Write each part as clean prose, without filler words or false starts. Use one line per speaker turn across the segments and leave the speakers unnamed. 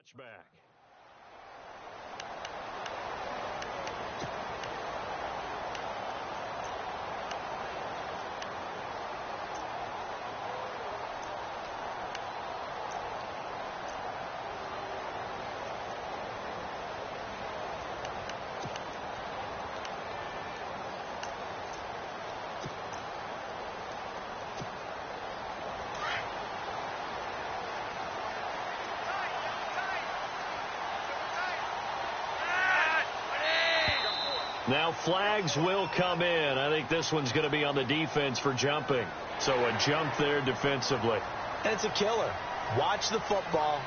touchback. Now flags will come in. I think this one's going to be on the defense for jumping. So a jump there defensively.
And it's a killer. Watch the football.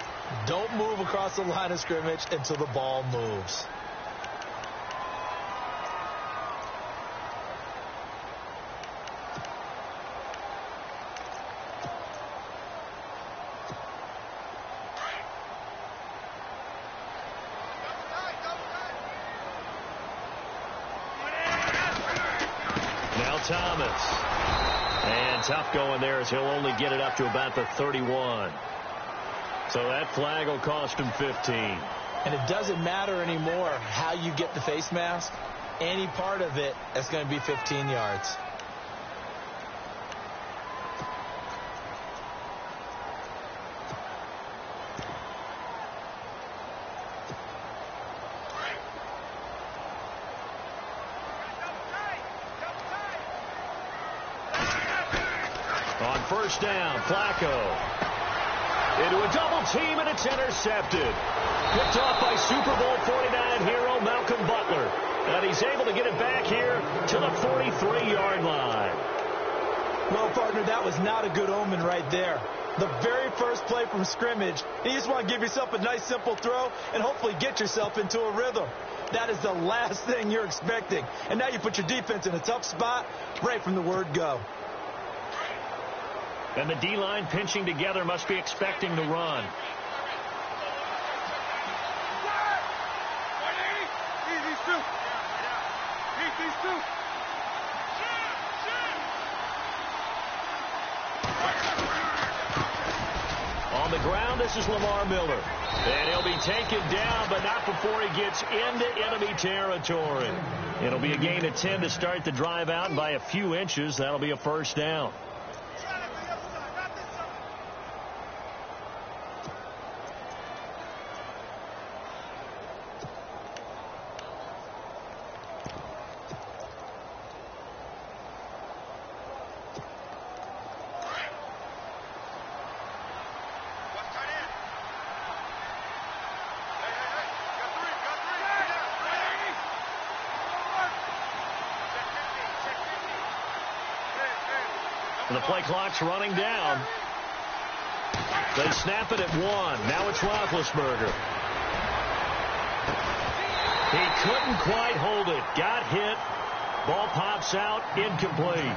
Don't move across the line of scrimmage until the ball moves.
Thomas. And tough going there as he'll only get it up to about the 31. So that flag will cost him 15.
And it doesn't matter anymore how you get the face mask. Any part of it is going to be 15 yards.
First down, Flacco. Into a double team, and it's intercepted. Picked off by Super Bowl 49 hero Malcolm Butler. And he's able to get it back here to the 43-yard line.
Well, partner, that was not a good omen right there. The very first play from scrimmage, you just want to give yourself a nice, simple throw and hopefully get yourself into a rhythm. That is the last thing you're expecting. And now you put your defense in a tough spot right from the word go.
And the D-line pinching together must be expecting the run. On the ground, this is Lamar Miller. And he'll be taken down, but not before he gets into enemy territory. It'll be a gain of 10 to start the drive out, and by a few inches, that'll be a first down. And the play clock's running down. They snap it at 1. Now it's Roethlisberger. He couldn't quite hold it. Got hit. Ball pops out. Incomplete.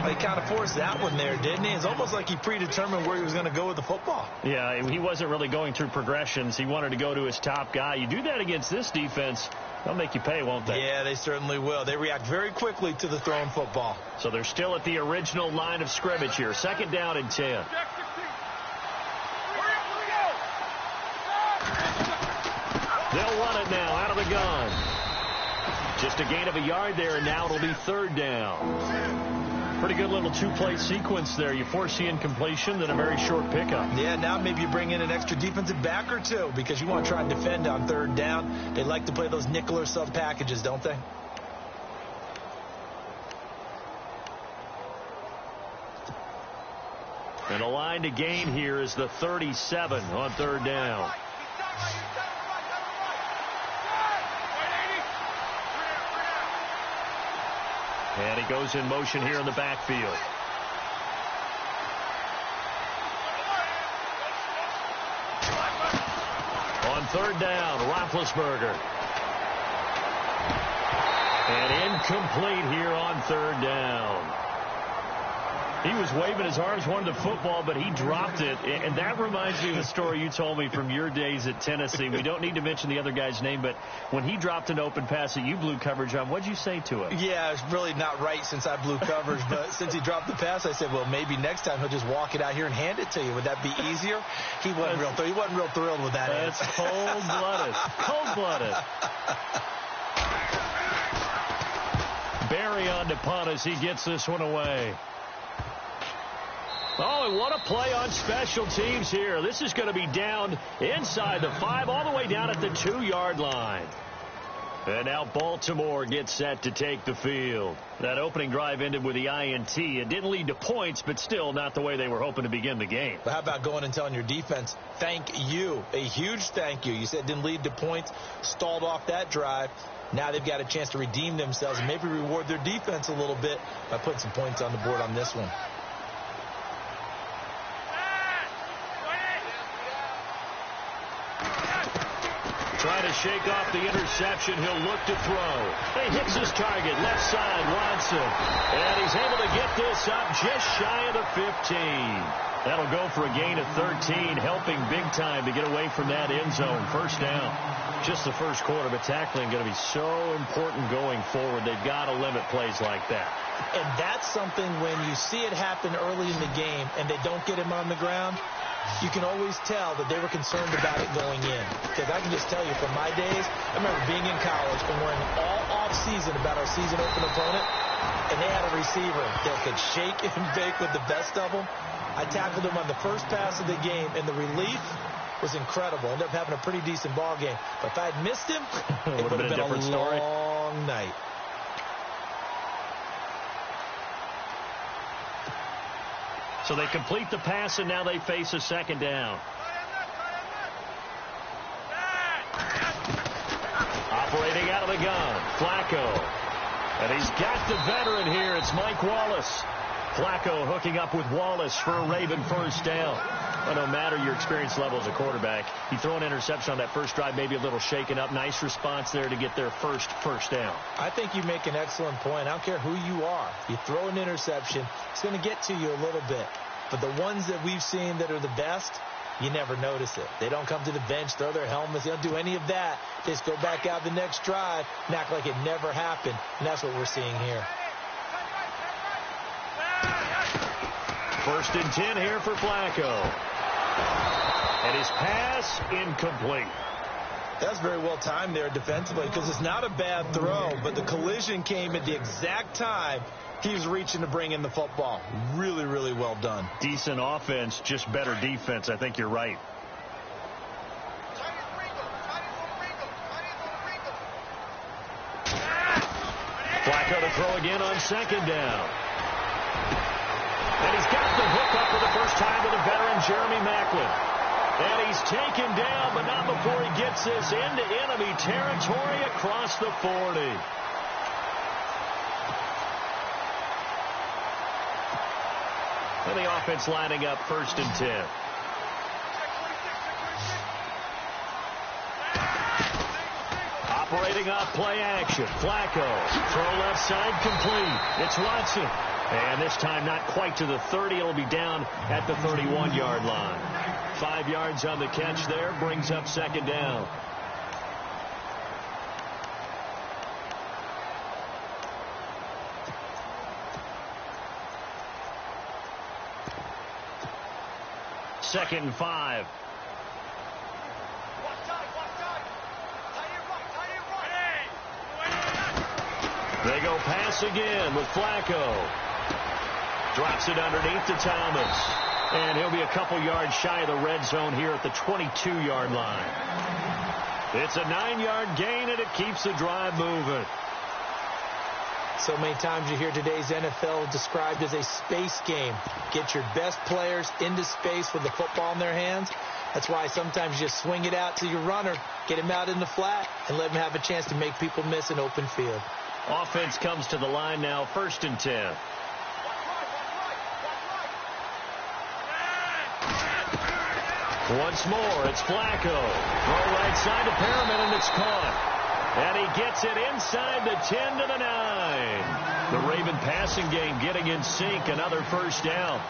He kind of forced that one there, didn't he? It's almost like he predetermined where he was going to go with the football.
Yeah, he wasn't really going through progressions. He wanted to go to his top guy. You do that against this defense, they'll make you pay, won't they?
Yeah, they certainly will. They react very quickly to the thrown football.
So they're still at the original line of scrimmage here. Second down and 10. They'll run it now out of the gun. Just a gain of a yard there, and now it'll be third down. Pretty good little two-play sequence there. You force the incompletion, then a very short pickup.
Yeah, now maybe you bring in an extra defensive back or two because you want to try and defend on third down. They like to play those nickel or sub packages, don't they?
And the line to gain here is the 37 on third down. And he goes in motion here in the backfield. On third down, Roethlisberger. And incomplete here on third down. He was waving his arms, wanted the football, but he dropped it. And that reminds me of the story you told me from your days at Tennessee. We don't need to mention the other guy's name, but when he dropped an open pass that you blew coverage on, what did you say to him?
Yeah, it's really not right since I blew coverage, but since he dropped the pass, I said, well, maybe next time he'll just walk it out here and hand it to you. Would that be easier? He wasn't real thrilled with that.
That's cold-blooded. Cold-blooded. Barry on to punt as he gets this one away. Oh, and what a play on special teams here. This is going to be down inside the 5, all the way down at the 2-yard line. And now Baltimore gets set to take the field. That opening drive ended with the INT. It didn't lead to points, but still not the way they were hoping to begin the game.
But how about going and telling your defense, thank you, a huge thank you. You said it didn't lead to points, stalled off that drive. Now they've got a chance to redeem themselves and maybe reward their defense a little bit by putting some points on the board on this one.
Trying to shake off the interception. He'll look to throw. He hits his target. Left side, Watson. And he's able to get this up just shy of the 15. That'll go for a gain of 13, helping big time to get away from that end zone. First down. Just the first quarter, but tackling going to be so important going forward. They've got to limit plays like that.
And that's something when you see it happen early in the game and they don't get him on the ground, you can always tell that they were concerned about it going in. Because I can just tell you from my days, I remember being in college and worrying all off-season about our season-open opponent, and they had a receiver that could shake and bake with the best of them. I tackled him on the first pass of the game, and the relief was incredible. Ended up having a pretty decent ball game. But if I had missed him, it would have been a long night.
So they complete the pass, and now they face a second down. Operating out of the gun, Flacco. And he's got the veteran here. It's Mike Wallace. Flacco hooking up with Wallace for a Raven first down. Well, no matter your experience level as a quarterback, you throw an interception on that first drive, maybe a little shaken up. Nice response there to get their first down.
I think you make an excellent point. I don't care who you are. You throw an interception, it's going to get to you a little bit. But the ones that we've seen that are the best, you never notice it. They don't come to the bench, throw their helmets. They don't do any of that. They just go back out the next drive and act like it never happened. And that's what we're seeing here.
1st and 10 here for Flacco. And his pass incomplete.
That's very well timed there defensively because it's not a bad throw, but the collision came at the exact time he was reaching to bring in the football. Really, really well done.
Decent offense, just better defense. I think you're right. Flacco to throw again on second down. And he's got the hook up for the first time to the veteran Jeremy Maclin. And he's taken down, but not before he gets this into enemy territory across the 40. And the offense lining up 1st and 10. Operating off play action. Flacco. Throw left side complete. It's Watson. And this time not quite to the 30. It'll be down at the 31-yard line. 5 yards on the catch there. Brings up second down. Second and 5. They go pass again with Flacco. Drops it underneath to Thomas. And he'll be a couple yards shy of the red zone here at the 22-yard line. It's a 9-yard gain, and it keeps the drive moving.
So many times you hear today's NFL described as a space game. Get your best players into space with the football in their hands. That's why sometimes you just swing it out to your runner, get him out in the flat, and let him have a chance to make people miss an open field.
Offense comes to the line now, 1st and 10. Once more, it's Flacco. Throw right side to Perriman, and it's caught. And he gets it inside the 10 to the 9. The Raven passing game getting in sync. Another first down.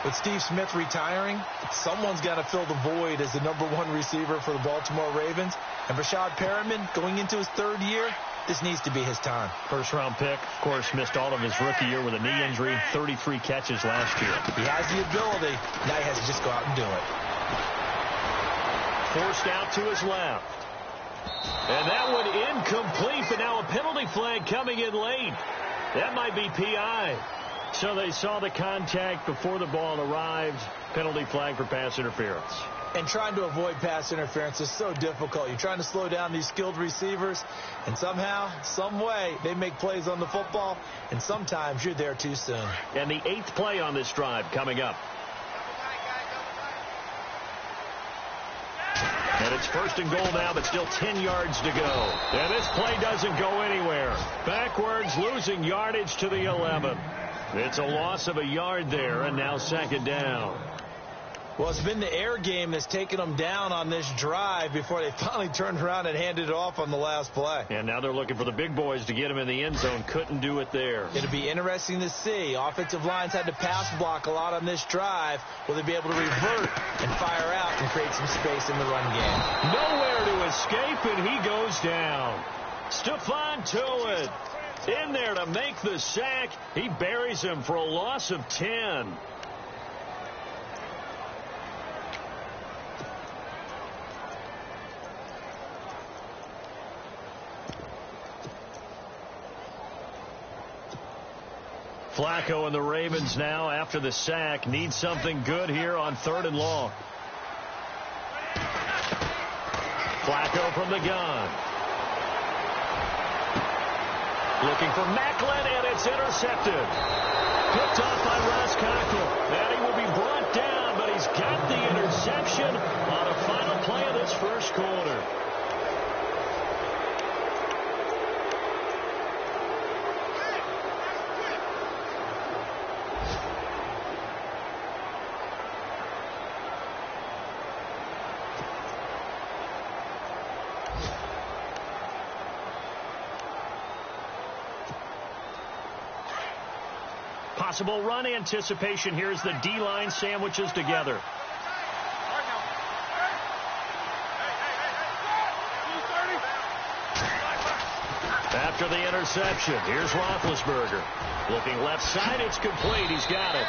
With Steve Smith retiring, someone's got to fill the void as the #1 receiver for the Baltimore Ravens. And Brashad Perriman, going into his 3rd year, this needs to be his time.
First-round pick, of course, missed all of his rookie year with a knee injury. 33 catches last year.
He has the ability. Now he has to just go out and do it.
Forced out to his left. And that one incomplete, but now a penalty flag coming in late. That might be PI. So they saw the contact before the ball arrived. Penalty flag for pass interference.
And trying to avoid pass interference is so difficult. You're trying to slow down these skilled receivers, and somehow, some way, they make plays on the football, and sometimes you're there too soon.
And the 8th play on this drive coming up. And it's 1st and goal now, but still 10 yards to go. And this play doesn't go anywhere. Backwards, losing yardage to the 11. It's a loss of a yard there, and now 2nd down.
Well, it's been the air game that's taken them down on this drive before they finally turned around and handed it off on the last play.
And now they're looking for the big boys to get them in the end zone. Couldn't do it there.
It'll be interesting to see. Offensive lines had to pass block a lot on this drive. Will they be able to revert and fire out and create some space in the run game?
Nowhere to escape, and he goes down. Stephon Tuitt in there to make the sack. He buries him for a loss of 10. Flacco and the Ravens now, after the sack, need something good here on 3rd and long. Flacco from the gun. Looking for Macklin, and it's intercepted. Picked off by Ross Conkle. And he will be brought down, but he's got the interception on a final play of this 1st quarter. Possible run anticipation. Here's the D-line sandwiches together. After the interception, here's Roethlisberger. Looking left side, it's complete. He's got it.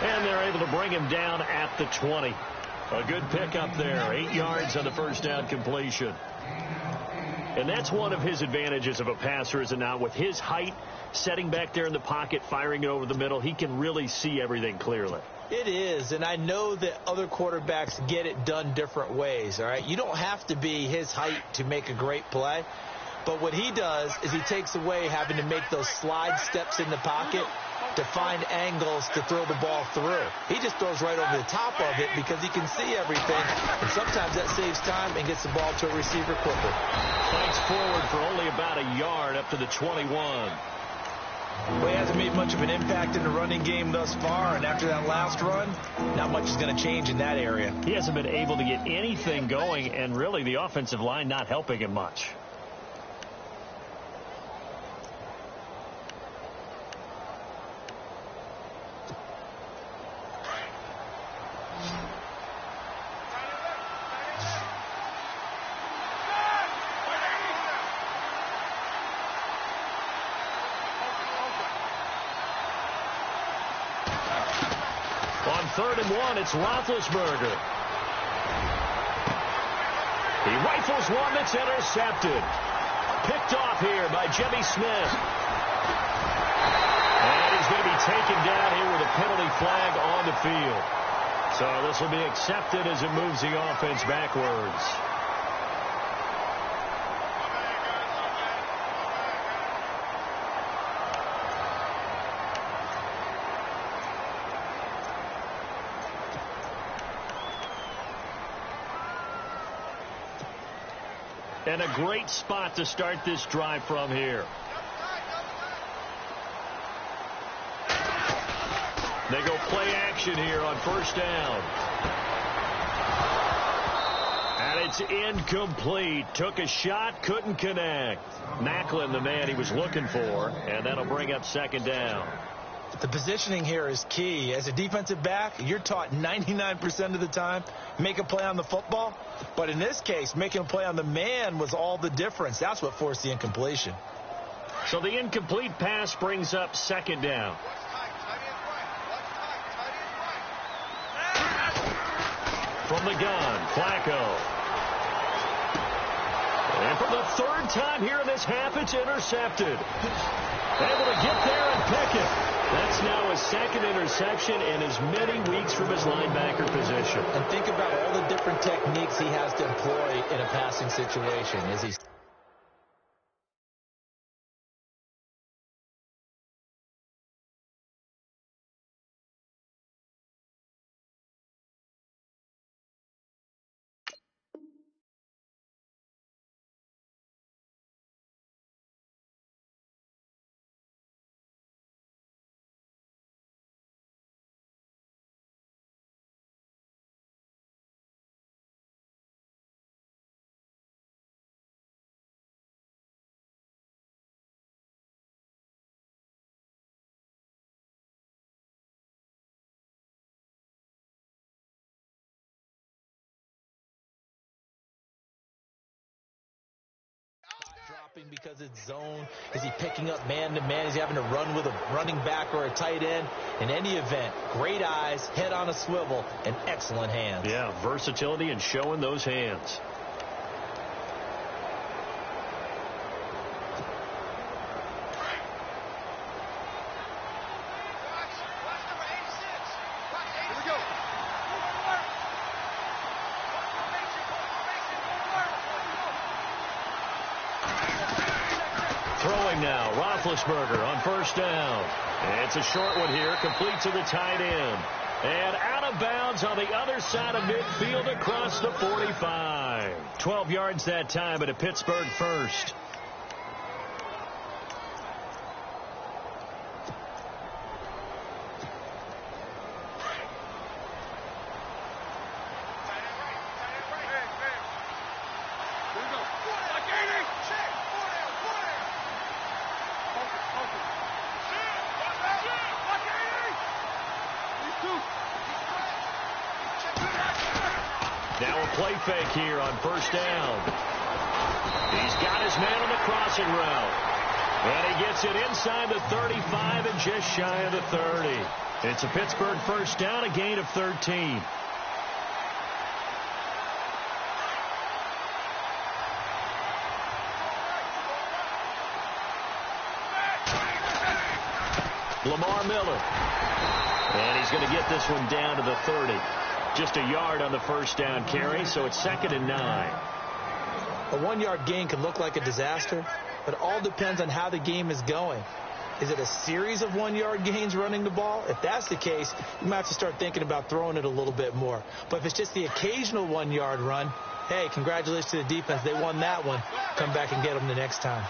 And they're able to bring him down at the 20. A good pickup there. 8 yards on the 1st down completion. And that's one of his advantages of a passer, is it not? With his height, setting back there in the pocket, firing it over the middle, he can really see everything clearly.
It is, and I know that other quarterbacks get it done different ways, all right? You don't have to be his height to make a great play, but what he does is he takes away having to make those slide steps in the pocket to find angles to throw the ball through. He just throws right over the top of it because he can see everything, and sometimes that saves time and gets the ball to a receiver quicker.
Fights forward for only about a yard up to the 21.
Well, he hasn't made much of an impact in the running game thus far, and after that last run, not much is going to change in that area.
He hasn't been able to get anything going, and really the offensive line not helping him much. On 3rd and 1, it's Roethlisberger. He rifles one that's intercepted. Picked off here by Jimmy Smith. And he's going to be taken down here with a penalty flag on the field. So this will be accepted as it moves the offense backwards. And a great spot to start this drive from here. They go play action here on 1st down. And It's incomplete. Took a shot, couldn't connect. Macklin, the man he was looking for, and that'll bring up second down.
The positioning here is key. As a defensive back, you're taught 99% of the time, make a play on the football. But in this case, making a play on the man was all the difference. That's what forced the incompletion.
So the incomplete pass brings up second down. From the gun, Flacco. And for the third time here in this half, it's intercepted. Able to get there and pick it. That's now his second interception in as many weeks from his linebacker position.
And think about all the different techniques he has to employ in a passing situation. Is he dropping because it's zone? Is he picking up man-to-man? Is he having to run with a running back or a tight end? In any event, great eyes, head on a swivel, and excellent hands.
Yeah, versatility and showing those hands. Throwing now, Roethlisberger on first down. It's a short one here, complete to the tight end. And out of bounds on the other side of midfield across the 45. 12 yards that time, but a Pittsburgh first. Now a play fake here on first down. He's got his man on the crossing route. And he gets it inside the 35 and just shy of the 30. It's a Pittsburgh first down, a gain of 13. Lamar Miller. And he's going to get this one down to the 30. Just a yard on the first down carry, so it's 2nd and 9.
A 1-yard gain can look like a disaster, but it all depends on how the game is going. Is it a series of 1-yard gains running the ball? If that's the case, you might have to start thinking about throwing it a little bit more. But if it's just the occasional 1-yard run, hey, congratulations to the defense. They won that one. Come back and get them the next time.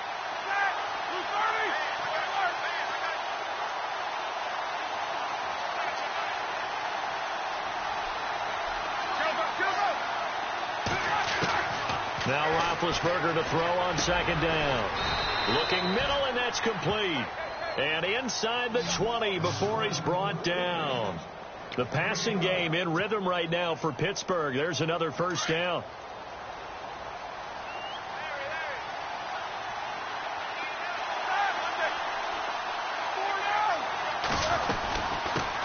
Now Roethlisberger to throw on second down. Looking middle, and that's complete. And inside the 20 before he's brought down. The passing game in rhythm right now for Pittsburgh. There's another first down.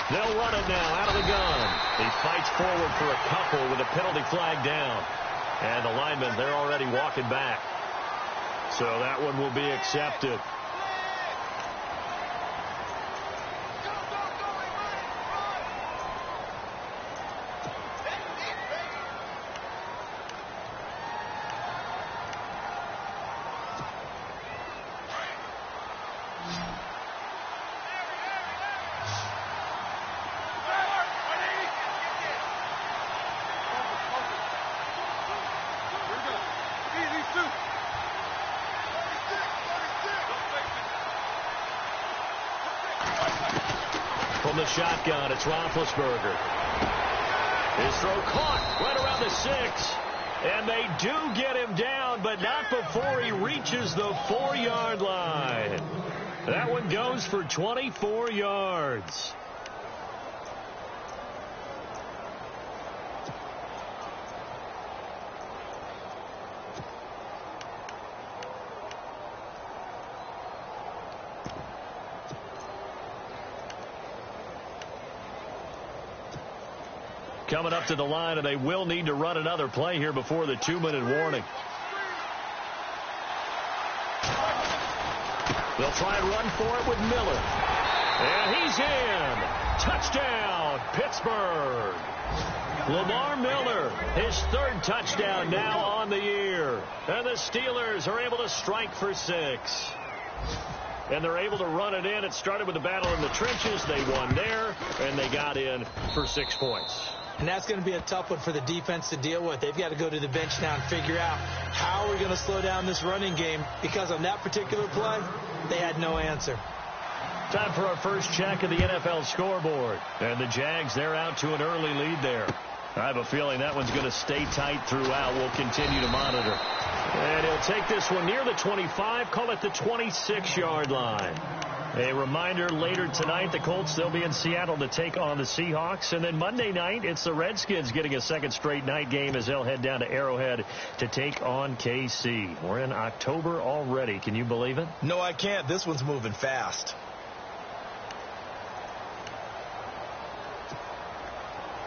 They'll run it now out of the gun. He fights forward for a couple with a penalty flag down. And the linemen, they're already walking back. So that one will be accepted. From the shotgun, it's Roethlisberger. His throw caught right around the 6. And they do get him down, but not before he reaches the 4-yard line. That one goes for 24 yards. Coming up to the line, and they will need to run another play here before the 2-minute warning. They'll try and run for it with Miller. And he's in. Touchdown, Pittsburgh. Lamar Miller, his 3rd touchdown now on the year. And the Steelers are able to strike for 6. And they're able to run it in. It started with a battle in the trenches. They won there, and they got in for 6 points.
And that's going to be a tough one for the defense to deal with. They've got to go to the bench now and figure out how we're going to slow down this running game, because on that particular play, they had no answer.
Time for our first check of the NFL scoreboard. And the Jags, they're out to an early lead there. I have a feeling that one's going to stay tight throughout. We'll continue to monitor. And he'll take this one near the 25, call it the 26-yard line. A reminder, later tonight, the Colts, they'll be in Seattle to take on the Seahawks. And then Monday night, it's the Redskins getting a second straight night game as they'll head down to Arrowhead to take on KC. We're in October already. Can you believe it?
No, I can't. This one's moving fast.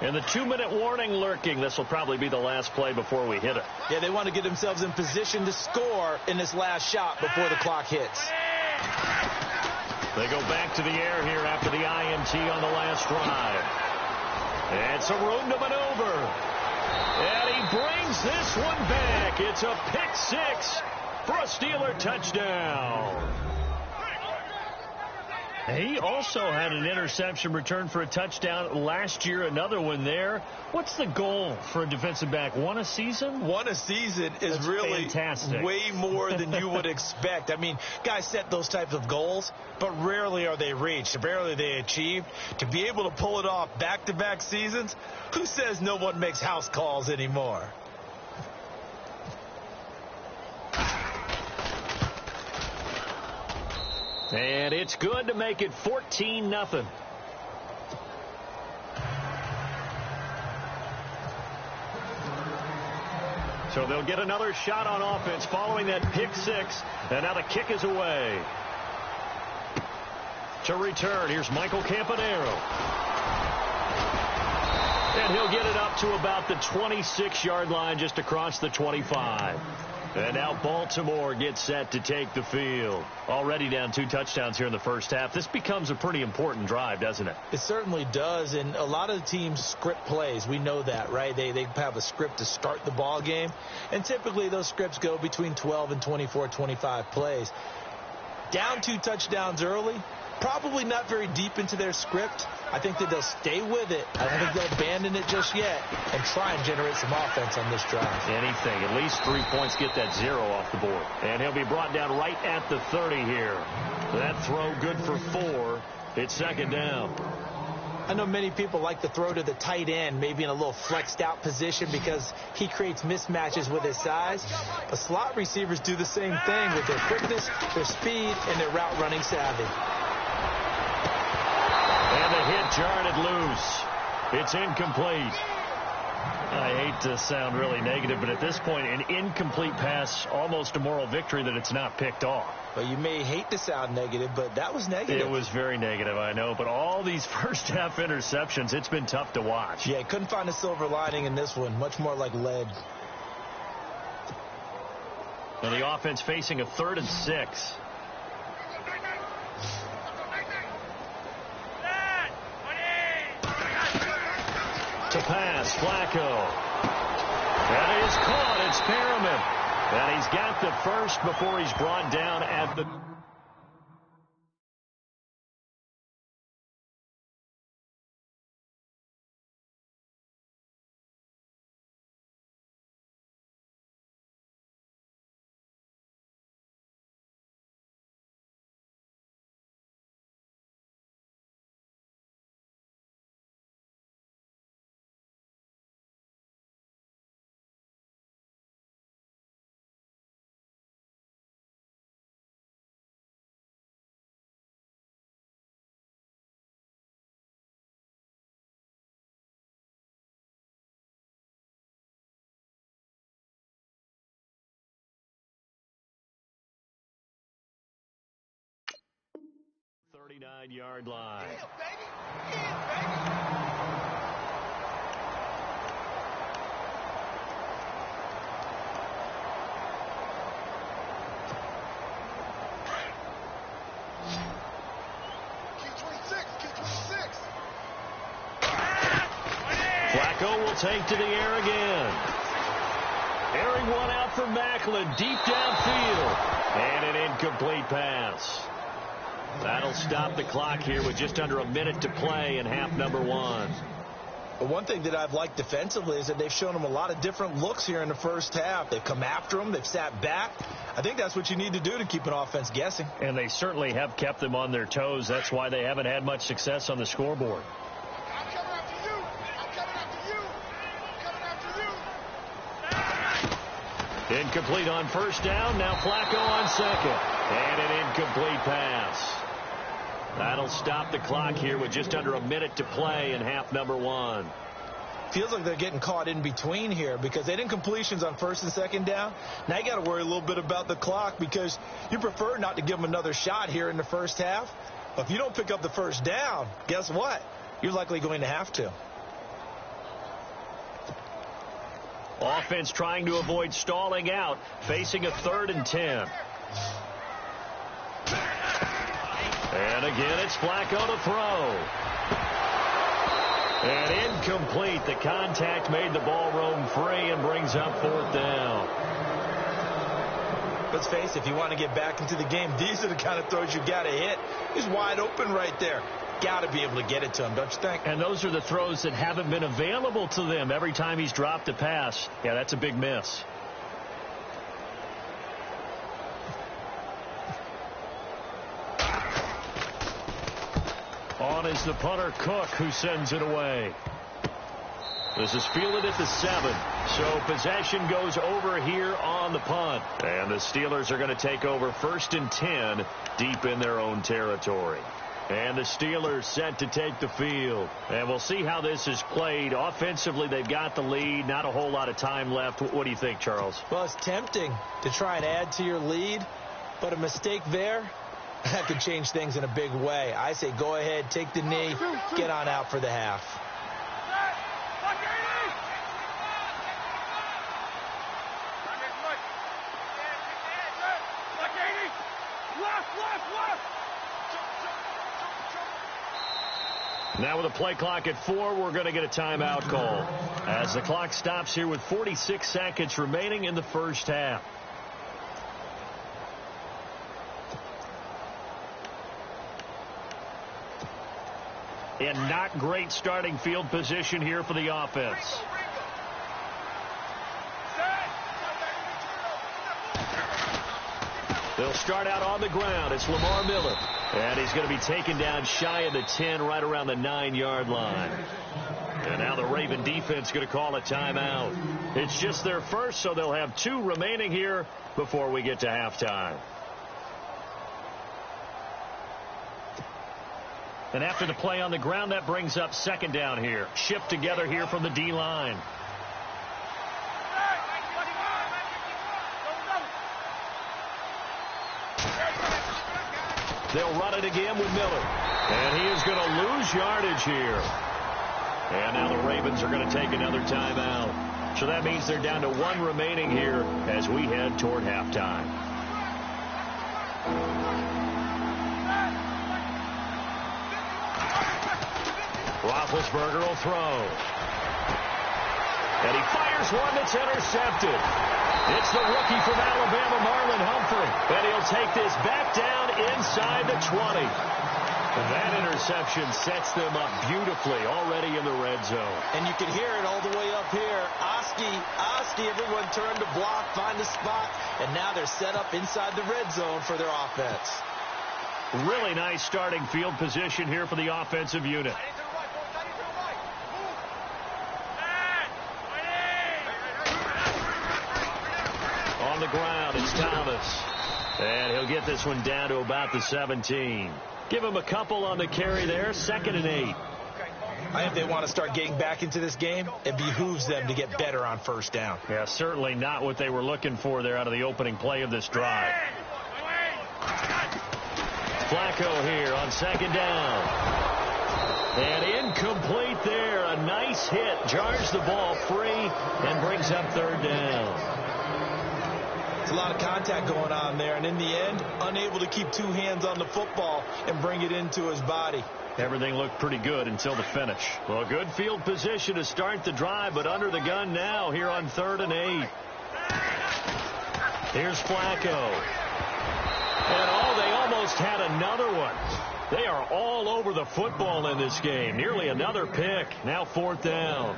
And the 2-minute warning lurking. This will probably be the last play before we hit it.
Yeah, they want to get themselves in position to score in this last shot before the clock hits.
They go back to the air here after the INT on the last drive. And some room to maneuver. And he brings this one back. It's a pick 6 for a Steeler touchdown. He also had an interception return for a touchdown last year, another one there. What's the goal for a defensive back? One a season?
One a season is
That's
really
fantastic.
Way more than you would expect. I mean, guys set those types of goals, but rarely are they reached, rarely are they achieved. To be able to pull it off back-to-back seasons, who says no one makes house calls anymore?
And it's good to make it 14-0. So they'll get another shot on offense following that pick 6. And now the kick is away. To return, here's Michael Campanaro. And he'll get it up to about the 26-yard line, just across the 25. And now Baltimore gets set to take the field. Already down 2 touchdowns here in the first half. This becomes a pretty important drive, doesn't it?
It certainly does, and a lot of the teams script plays. We know that, right? They have a script to start the ball game, and typically those scripts go between 12 and 24, 25 plays. Down 2 touchdowns early, probably not very deep into their script. I think that they'll stay with it. I don't think they'll abandon it just yet and try and generate some offense on this drive.
Anything. At least 3 points, get that 0 off the board. And he'll be brought down right at the 30 here. That throw good for 4. It's second down.
I know many people like to throw to the tight end, maybe in a little flexed out position because he creates mismatches with his size. But slot receivers do the same thing with their quickness, their speed, and their route running savvy.
And the hit jarred it loose. It's incomplete. I hate to sound really negative, but at this point, an incomplete pass, almost a moral victory that it's not picked off.
Well, you may hate to sound negative, but that was negative.
It was very negative, I know. But all these first half interceptions, it's been tough to watch.
Yeah, couldn't find a silver lining in this one. Much more like lead.
And the offense facing a 3rd and 6. To pass, Flacco. That is caught. It's Perriman. And he's got the first before he's brought down at the 39-yard line.
Yeah, baby. Yeah, baby.
Flacco will take to the air again. Airing one out for Macklin, deep downfield. And an incomplete pass. That'll stop the clock here with just under a minute to play in half number one.
But one thing that I've liked defensively is that they've shown them a lot of different looks here in the first half. They've come after them. They've sat back. I think that's what you need to do to keep an offense guessing.
And they certainly have kept them on their toes. That's why they haven't had much success on the scoreboard.
I'm coming after you. I'm coming after you. I'm coming after you.
Incomplete on first down. Now Flacco on second. And an incomplete pass. That'll stop the clock here with just under a minute to play in half number one.
Feels like they're getting caught in between here because they didn't completions on first and second down. Now you got to worry a little bit about the clock because you prefer not to give them another shot here in the first half. But if you don't pick up the first down, guess what? You're likely going to have to.
Offense trying to avoid stalling out, facing a 3rd and 10. And again, it's Flacco to throw. And incomplete. The contact made the ball roam free and brings up 4th down.
Let's face it, if you want to get back into the game, these are the kind of throws you got to hit. He's wide open right there. Got to be able to get it to him, don't you think?
And those are the throws that haven't been available to them every time he's dropped a pass. Yeah, that's a big miss. On is the punter, Cook, who sends it away. This is fielded at the 7. So possession goes over here on the punt. And the Steelers are going to take over 1st and 10 deep in their own territory. And the Steelers set to take the field. And we'll see how this is played. Offensively, they've got the lead. Not a whole lot of time left. What do you think, Charles?
Well, it's tempting to try and add to your lead. But a mistake there, that could change things in a big way. I say go ahead, take the knee, get on out for the half.
Now with a play clock at 4, we're going to get a timeout call as the clock stops here with 46 seconds remaining in the first half. And not great starting field position here for the offense. They'll start out on the ground. It's Lamar Miller. And he's going to be taken down shy of the 10, right around the 9-yard line. And now the Raven defense going to call a timeout. It's just their first, so they'll have 2 remaining here before we get to halftime. And after the play on the ground, that brings up 2nd down here. Shift together here from the D-line. They'll run it again with Miller. And he is going to lose yardage here. And now the Ravens are going to take another timeout. So that means they're down to 1 remaining here as we head toward halftime. Roethlisberger will throw. And he fires one that's intercepted. It's the rookie from Alabama, Marlon Humphrey. And he'll take this back down inside the 20. And that interception sets them up beautifully already in the red zone.
And you can hear it all the way up here. Oski, everyone turned to block, find a spot. And now they're set up inside the red zone for their offense.
Really nice starting field position here for the offensive unit. On the ground, it's Thomas. And he'll get this one down to about the 17. Give him a couple on the carry there. 2nd and 8.
I think they want to start getting back into this game. It behooves them to get better on first down.
Yeah, certainly not what they were looking for there out of the opening play of this drive. Flacco here on second down. And incomplete there. A nice hit. Jars the ball free and brings up third down.
There's a lot of contact going on there, and in the end, unable to keep two hands on the football and bring it into his body.
Everything looked pretty good until the finish. Well, good field position to start the drive, but under the gun now here on 3rd and 8. Here's Flacco. And, they almost had another one. They are all over the football in this game. Nearly another pick. Now 4th down.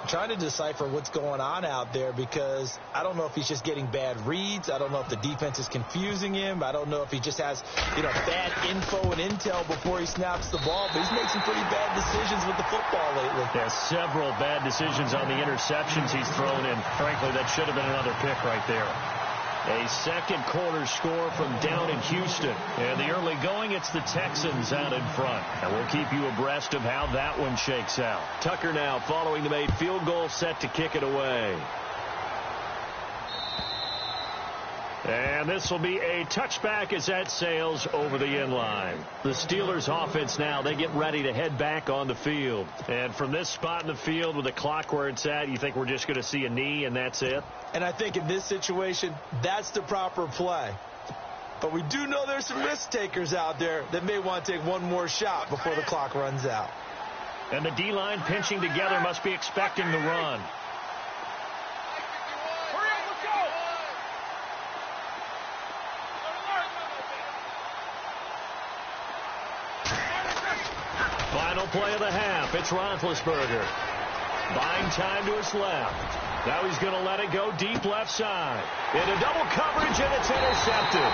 I'm trying to decipher what's going on out there because I don't know if he's just getting bad reads. I don't know if the defense is confusing him. I don't know if he just has, bad info and intel before he snaps the ball. But he's made some pretty bad decisions with the football lately.
There's several bad decisions on the interceptions he's thrown in. Frankly, that should have been another pick right there. A second quarter score from down in Houston. And the early going, it's the Texans out in front. And we'll keep you abreast of how that one shakes out. Tucker now following the made field goal, set to kick it away. And this will be a touchback as that sails over the end line. The Steelers offense now, they get ready to head back on the field. And from this spot in the field with the clock where it's at, you think we're just going to see a knee and that's it?
And I think in this situation, that's the proper play. But we do know there's some risk takers out there that may want to take one more shot before the clock runs out.
And the D-line pinching together must be expecting the run. Final play of the half. It's Roethlisberger. Buying time to his left. Now he's going to let it go deep left side. Into double coverage, and it's intercepted.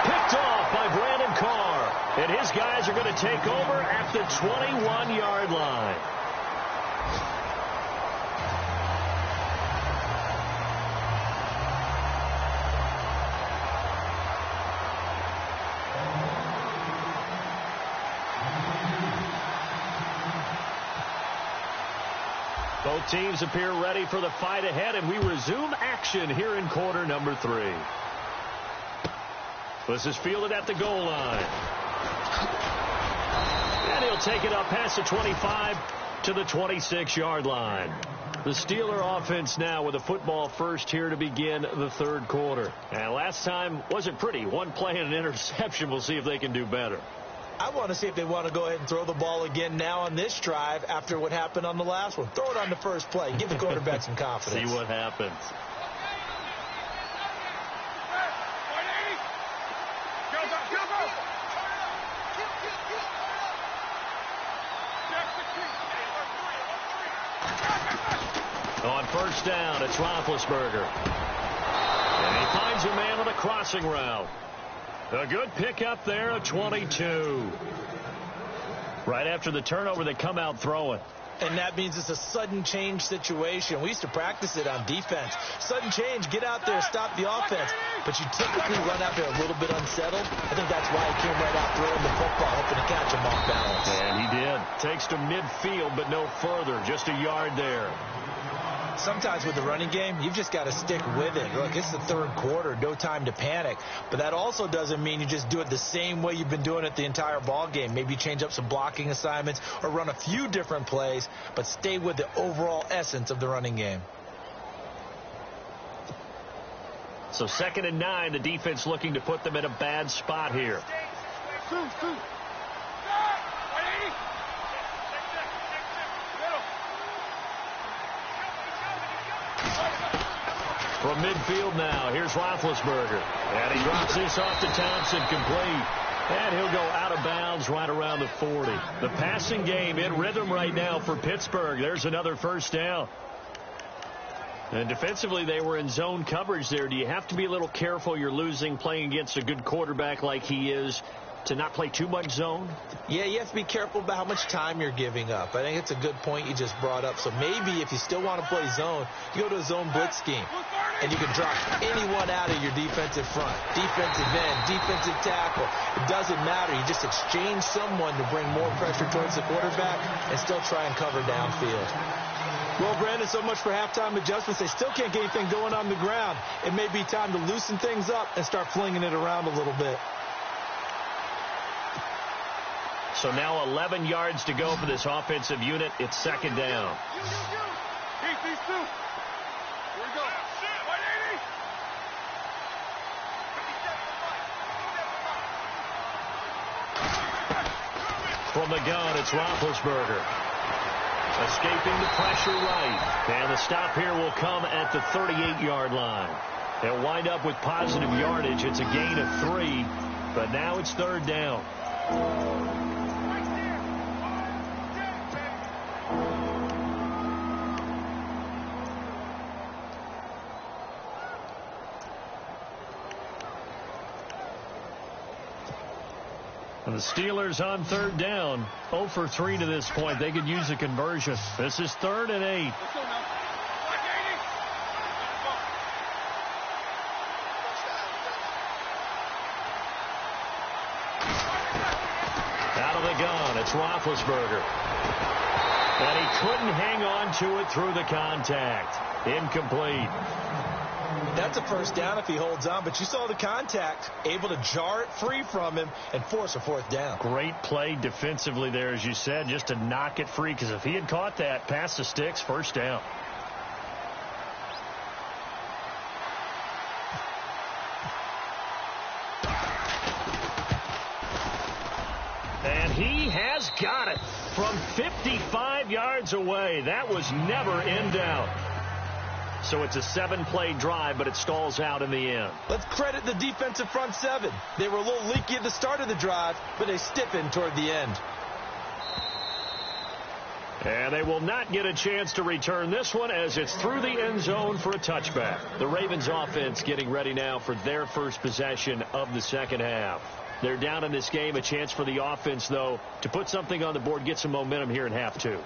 Picked off by Brandon Carr. And his guys are going to take over at the 21-yard line. Both teams appear ready for the fight ahead, and we resume action here in quarter number 3. This is fielded at the goal line. And he'll take it up past the 25 to the 26-yard line. The Steeler offense now with a football first here to begin the third quarter. And last time wasn't pretty. One play and an interception. We'll see if they can do better.
I want to see if they want to go ahead and throw the ball again now on this drive after what happened on the last one. Throw it on the first play. Give the quarterback some confidence.
See what happens. On first down, it's Roethlisberger. And he finds a man on a crossing route. A good pickup there at 22. Right after the turnover, they come out throwing.
And that means it's a sudden change situation. We used to practice it on defense. Sudden change, get out there, stop the offense. But you typically run out there a little bit unsettled. I think that's why he came right out throwing the football, hoping to catch him off balance.
And he did. Takes to midfield, but no further. Just a yard there.
Sometimes with the running game, you've just got to stick with it. Look, it's the third quarter, no time to panic. But that also doesn't mean you just do it the same way you've been doing it the entire ball game. Maybe change up some blocking assignments or run a few different plays, but stay with the overall essence of the running game.
So 2nd and 9, the defense looking to put them in a bad spot here. From midfield now, here's Roethlisberger. And he drops this off to Thompson, complete. And he'll go out of bounds right around the 40. The passing game in rhythm right now for Pittsburgh. There's another first down. And defensively, they were in zone coverage there. Do you have to be a little careful? You're losing playing against a good quarterback like he is, to not play too much zone?
Yeah, you have to be careful about how much time you're giving up. I think it's a good point you just brought up. So maybe if you still want to play zone, you go to a zone blitz scheme. And you can drop anyone out of your defensive front. Defensive end, defensive tackle. It doesn't matter. You just exchange someone to bring more pressure towards the quarterback and still try and cover downfield. Well, Brandon, so much for halftime adjustments. They still can't get anything going on the ground. It may be time to loosen things up and start flinging it around a little bit.
So now 11 yards to go for this offensive unit. It's second down.
These two. Here we go. 180.
From the gun, it's Roethlisberger. Escaping the pressure right. And the stop here will come at the 38-yard line. They'll wind up with positive yardage. It's a gain of 3, but now it's third down. And the Steelers on third down, 0 for 3 to this point. They could use a conversion. This is 3rd and 8. Out of the gun, it's Roethlisberger. And he couldn't hang on to it through the contact. Incomplete.
That's a first down if he holds on, but you saw the contact, able to jar it free from him and force a fourth down.
Great play defensively there, as you said, just to knock it free, because if he had caught that, past the sticks, first down. And he has got it from 55 yards away. That was never in doubt. So it's a 7-play drive, but it stalls out in the end.
Let's credit the defensive front seven. They were a little leaky at the start of the drive, but they stiffened toward the end.
And they will not get a chance to return this one as it's through the end zone for a touchback. The Ravens offense getting ready now for their first possession of the second half. They're down in this game. A chance for the offense, though, to put something on the board, get some momentum here in half two.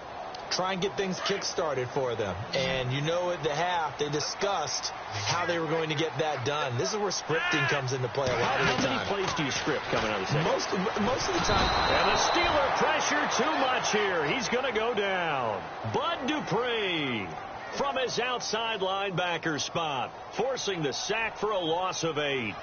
Try and get things kick-started for them. And you know at the half, they discussed how they were going to get that done. This is where scripting comes into play a lot of the time.
How many plays do you script coming out of the second?
Most of the time.
And the Steeler pressure too much here. He's going to go down. Bud Dupree from his outside linebacker spot, forcing the sack for a loss of 8.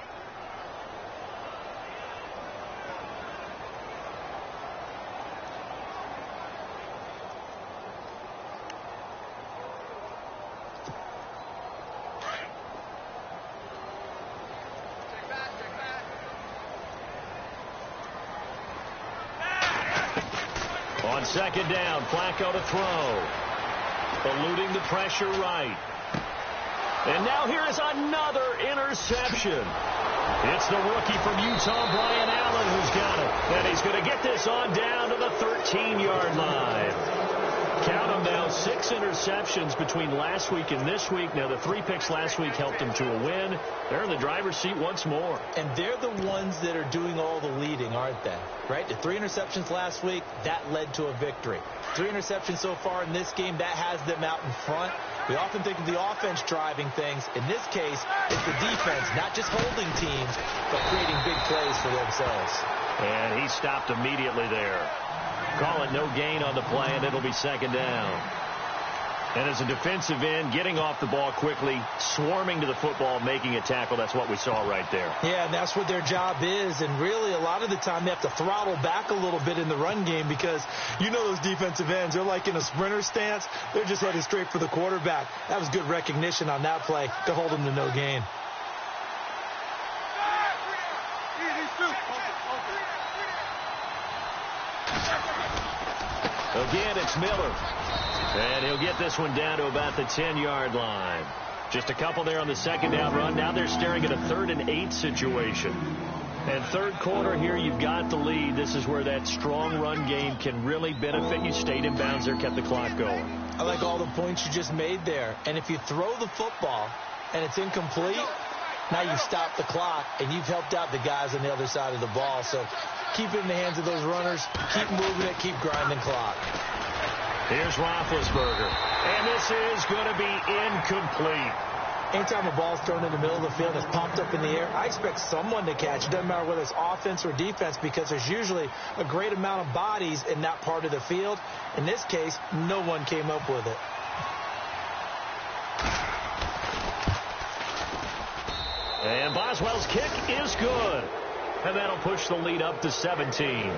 On second down, Flacco to throw. Eluding the pressure right. And now here is another interception. It's the rookie from Utah, Brian Allen, who's got it. And he's going to get this on down to the 13-yard line. Count them now, 6 interceptions between last week and this week. Now, the 3 picks last week helped them to a win. They're in the driver's seat once more.
And they're the ones that are doing all the leading, aren't they? Right? The 3 interceptions last week, that led to a victory. 3 interceptions so far in this game, that has them out in front. We often think of the offense driving things. In this case, it's the defense, not just holding teams, but creating big plays for themselves.
And he stopped immediately there. Call it no gain on the play, and it'll be second down. And as a defensive end, getting off the ball quickly, swarming to the football, making a tackle, that's what we saw right there.
Yeah, and that's what their job is. And really, a lot of the time, they have to throttle back a little bit in the run game because you know those defensive ends, they're like in a sprinter stance. They're just headed straight for the quarterback. That was good recognition on that play to hold them to no gain.
Again, it's Miller. And he'll get this one down to about the 10-yard line. Just a couple there on the second down run. Now they're staring at a 3rd and 8 situation. And third quarter here, you've got the lead. This is where that strong run game can really benefit you. Stayed in bounds there, kept the clock going.
I like all the points you just made there. And if you throw the football and it's incomplete, now you stop the clock and you've helped out the guys on the other side of the ball. So keep it in the hands of those runners. Keep moving it. Keep grinding clock.
Here's Roethlisberger. And this is going to be incomplete.
Anytime a ball's thrown in the middle of the field and it's popped up in the air, I expect someone to catch it. Doesn't matter whether it's offense or defense because there's usually a great amount of bodies in that part of the field. In this case, no one came up with it. And
Boswell's kick is good. and that'll push the lead up to 17.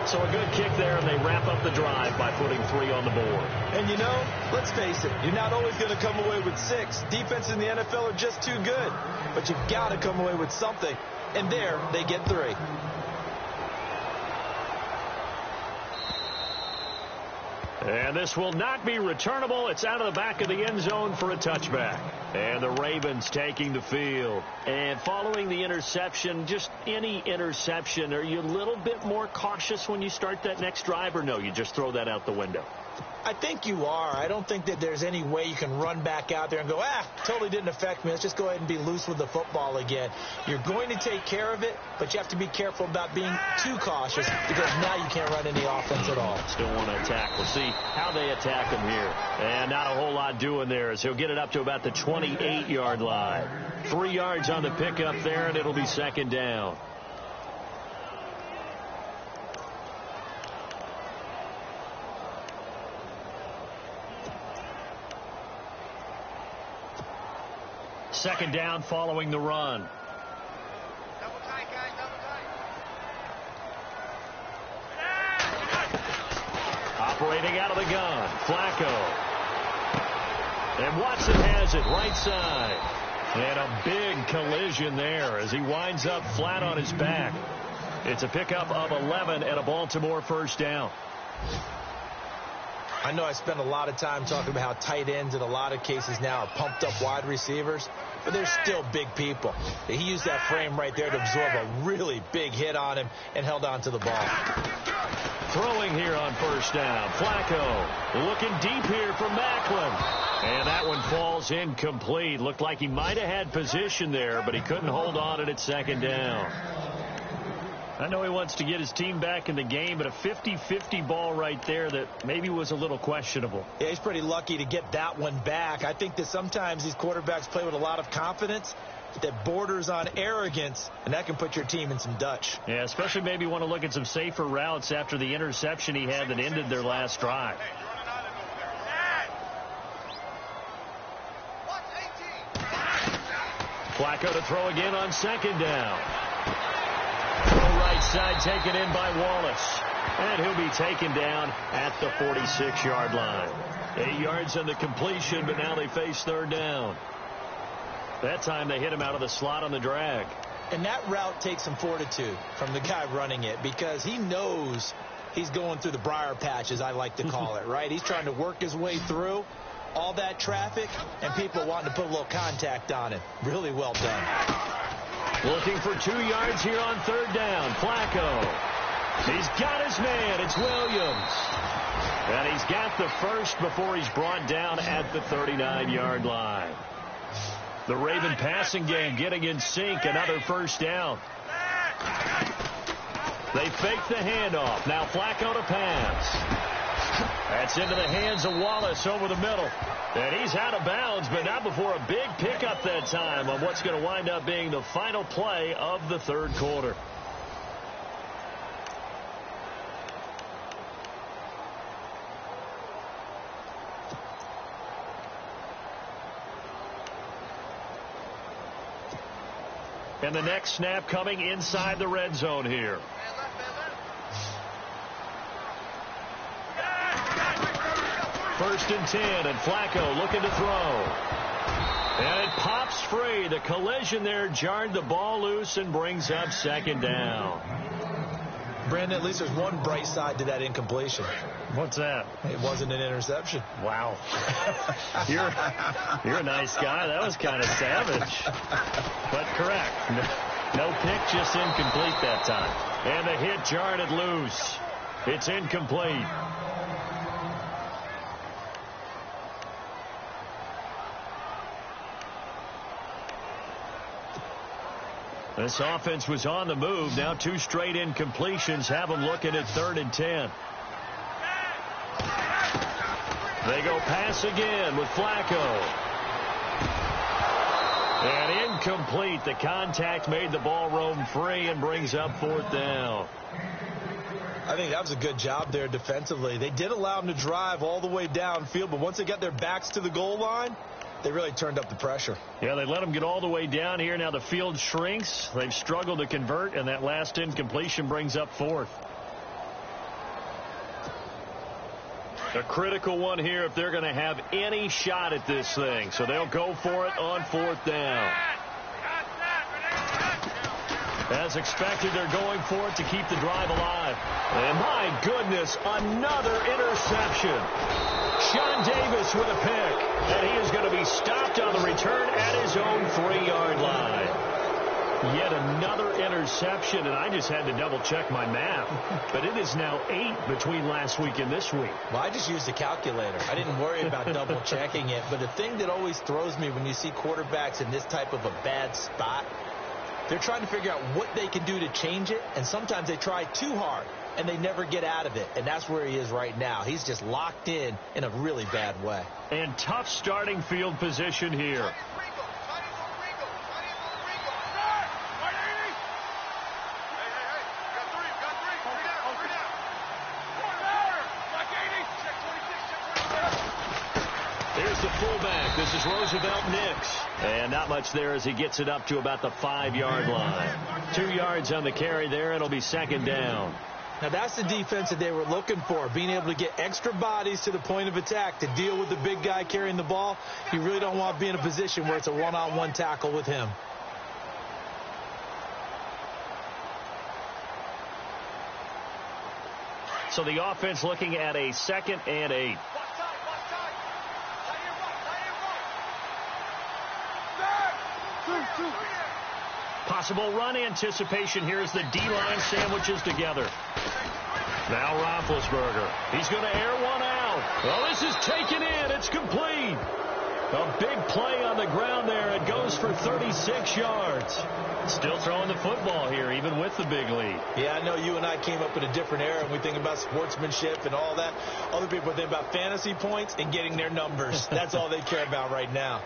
So a good kick there, and they wrap up the drive by putting 3 on the board.
And you know, let's face it, you're not always going to come away with 6. Defenses in the NFL are just too good. But you've got to come away with something. And there, they get 3.
And this will not be returnable. It's out of the back of the end zone for a touchback. And the Ravens taking the field. And following the interception, just any interception, are you a little bit more cautious when you start that next drive, or no, you just throw that out the window?
I think you are. I don't think that there's any way you can run back out there and go, totally didn't affect me. Let's just go ahead and be loose with the football again. You're going to take care of it, but you have to be careful about being too cautious because now you can't run any offense at all.
Still want to attack. We'll see how they attack him here. And not a whole lot doing there as he'll get it up to about the 28-yard line. 3 yards on the pickup there, and it'll be second down. Second down following the run.
Double tight, guys, double tight.
Operating out of the gun, Flacco. And Watson has it right side. And a big collision there as he winds up flat on his back. It's a pickup of 11 and a Baltimore first down.
I know I spend a lot of time talking about how tight ends in a lot of cases now are pumped up wide receivers, but they're still big people. He used that frame right there to absorb a really big hit on him and held on to the ball.
Throwing here on first down. Flacco looking deep here for Macklin. And that one falls incomplete. Looked like he might have had position there, but he couldn't hold on at second down. I know he wants to get his team back in the game, but a 50-50 ball right there that maybe was a little questionable.
Yeah, he's pretty lucky to get that one back. I think that sometimes these quarterbacks play with a lot of confidence that borders on arrogance, and that can put your team in some Dutch.
Yeah, especially maybe want to look at some safer routes after the interception he had that ended their last drive. Flacco to throw again on second down. Right side taken in by Wallace. And he'll be taken down at the 46-yard line. 8 yards on the completion, but now they face third down. That time they hit him out of the slot on the drag.
And that route takes some fortitude from the guy running it because he knows he's going through the briar patch, as I like to call it, right? He's trying to work his way through all that traffic and people wanting to put a little contact on it. Really well done.
Looking for 2 yards here on third down. Flacco. He's got his man. It's Williams. And he's got the first before he's brought down at the 39-yard line. The Raven passing game getting in sync. Another first down. They fake the handoff. Now Flacco to pass. That's into the hands of Wallace over the middle. And he's out of bounds, but not before a big pickup that time on what's going to wind up being the final play of the third quarter. And the next snap coming inside the red zone here. First and 10, and Flacco looking to throw. And it pops free. The collision there jarred the ball loose and brings up second down.
Brandon, at least there's one bright side to that incompletion.
What's that?
It wasn't an interception.
Wow. You're a nice guy. That was kind of savage. But correct. No pick, just incomplete that time. And the hit jarred it loose. It's incomplete. This offense was on the move. Now 2 straight incompletions have them looking at third and 10. They go pass again with Flacco. And incomplete. The contact made the ball roam free and brings up fourth down.
I think that was a good job there defensively. They did allow them to drive all the way downfield, but once they got their backs to the goal line, They really turned up the pressure.
Yeah, they let them get all the way down here. Now the field shrinks. They've struggled to convert, and that last incompletion brings up fourth. A critical one here if they're going to have any shot at this thing. So they'll go for it on fourth down. As expected, they're going for it to keep the drive alive. And my goodness, another interception. Sean Davis with a pick. And he is going to be stopped on the return at his own 3-yard line. Yet another interception, and I just had to double-check my math. But it is now 8 between last week and this week.
Well, I just used a calculator. I didn't worry about double-checking it. But the thing that always throws me when you see quarterbacks in this type of a bad spot, they're trying to figure out what they can do to change it, and sometimes they try too hard, and they never get out of it. And that's where he is right now. He's just locked in a really bad way. And
tough starting field position here. Here's the fullback. This is Roosevelt Nix. And not much there as he gets it up to about the 5-yard line. 2 yards on the carry there. It'll be second down.
Now, that's the defense that they were looking for, being able to get extra bodies to the point of attack to deal with the big guy carrying the ball. You really don't want to be in a position where it's a one-on-one tackle with him.
So the offense looking at a 2nd and 8. Possible run anticipation here as the D-line sandwiches together. Now Roethlisberger. He's going to air one out. Well, this is taken in. It's complete. A big play on the ground there. It goes for 36 yards. Still throwing the football here, even with the big lead.
Yeah, I know you and I came up in a different era, and we think about sportsmanship and all that. Other people think about fantasy points and getting their numbers. That's all they care about right now.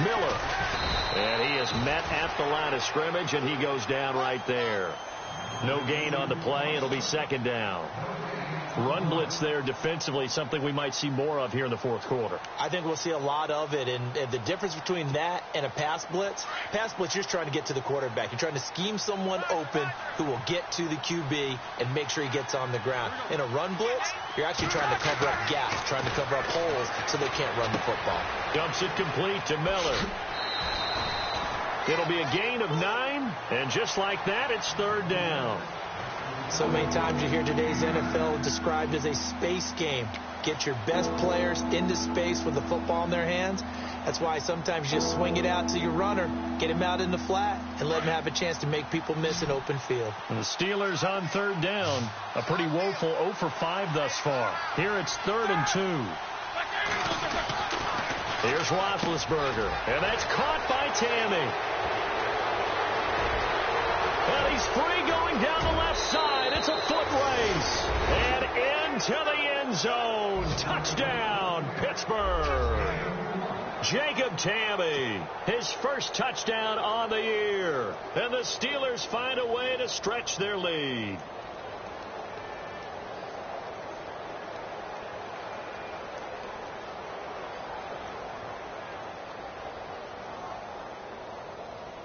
Miller. And he is met at the line of scrimmage, and he goes down right there. No gain on the play. It'll be second down. Run blitz there defensively, something we might see more of here in the fourth quarter.
I think we'll see a lot of it, and the difference between that and a pass blitz, you're just trying to get to the quarterback. You're trying to scheme someone open who will get to the QB and make sure he gets on the ground. In a run blitz, you're actually trying to cover up gaps, trying to cover up holes so they can't run the football.
Dumps it complete to Miller. It'll be a gain of 9, and just like that, it's third down.
So many times you hear today's NFL described as a space game. Get your best players into space with the football in their hands. That's why sometimes you just swing it out to your runner, get him out in the flat, and let him have a chance to make people miss an open field.
And the Steelers on third down. A pretty woeful 0 for 5 thus far. Here it's 3rd and 2. Here's Roethlisberger, and that's caught by Tammy. And he's free going down the left side. It's a foot race. And into the end zone. Touchdown, Pittsburgh. Jacob Tammy, his first touchdown on the year. And the Steelers find a way to stretch their lead.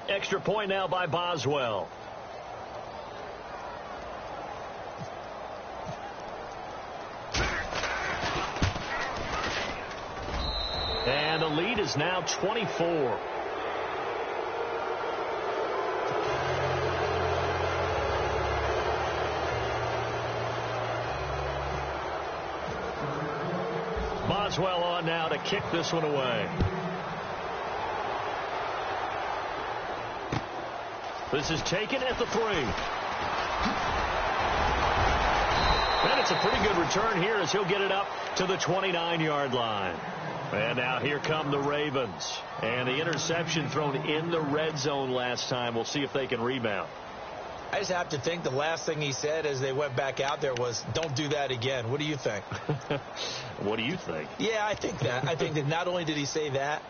Extra point now by Boswell. And the lead is now 24. Boswell on now to kick this one away. This is taken at the 3. And it's a pretty good return here as he'll get it up to the 29-yard line. And now here come the Ravens. And the interception thrown in the red zone last time. We'll see if they can rebound.
I just have to think the last thing he said as they went back out there was, don't do that again. What do you think?
What do you think?
Yeah, I think that. I think that not only did he say that,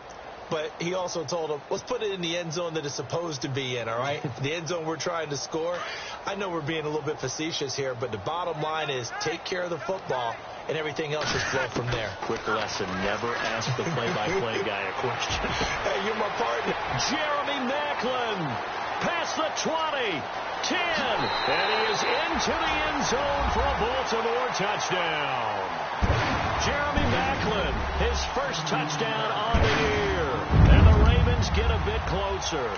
but he also told him, let's put it in the end zone that it's supposed to be in, all right? The end zone we're trying to score. I know we're being a little bit facetious here, but the bottom line is take care of the football, and everything else just flow from there.
Quick lesson, never ask the play-by-play guy a question.
Hey, you're my partner.
Jeremy Maclin, past the 20, 10, and he is into the end zone for a Baltimore touchdown. Jeremy Maclin, his first touchdown on the year, and the Ravens get a bit closer.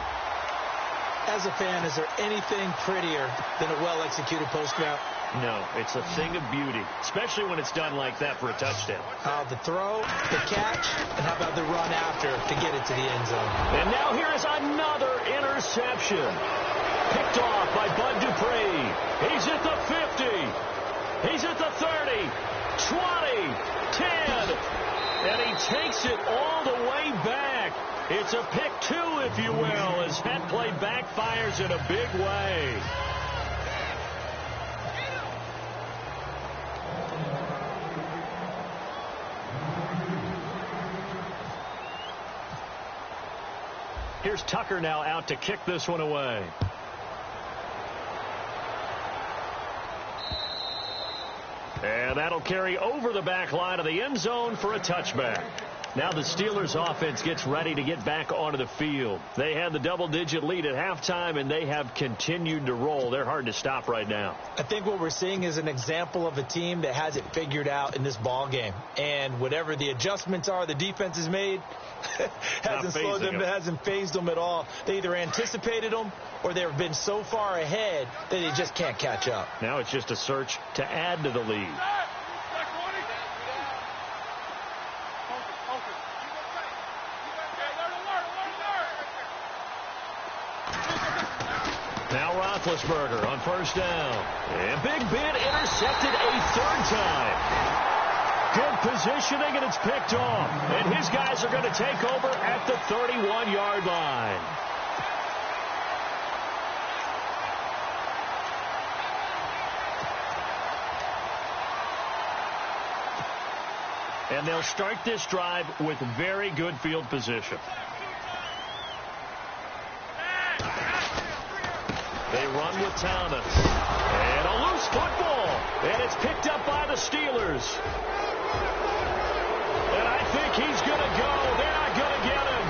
As a fan, is there anything prettier than a well-executed post route?
No, it's a thing of beauty, especially when it's done like that for a touchdown.
The throw, the catch, and how about the run after to get it to the end zone?
And now here is another interception. Picked off by Bud Dupree. He's at the 50. He's at the 30, 20, 10. And he takes it all the way back. It's a pick two, if you will, as that play backfires in a big way. Here's Tucker now out to kick this one away. And that'll carry over the back line of the end zone for a touchback. Now the Steelers offense gets ready to get back onto the field. They had the double-digit lead at halftime, and they have continued to roll. They're hard to stop right now.
I think what we're seeing is an example of a team that has it figured out in this ball game. And whatever the adjustments are the defense has made, hasn't slowed them, hasn't phased them at all. They either anticipated them or they've been so far ahead that they just can't catch up.
Now it's just a search to add to the lead. Now Roethlisberger on first down. And Big Ben intercepted a third time. Good positioning, and it's picked off. And his guys are going to take over at the 31-yard line. And they'll start this drive with very good field position. They run with Thomas. And a loose football. And it's picked up by the Steelers. And I think he's going to go. They're not going to get him.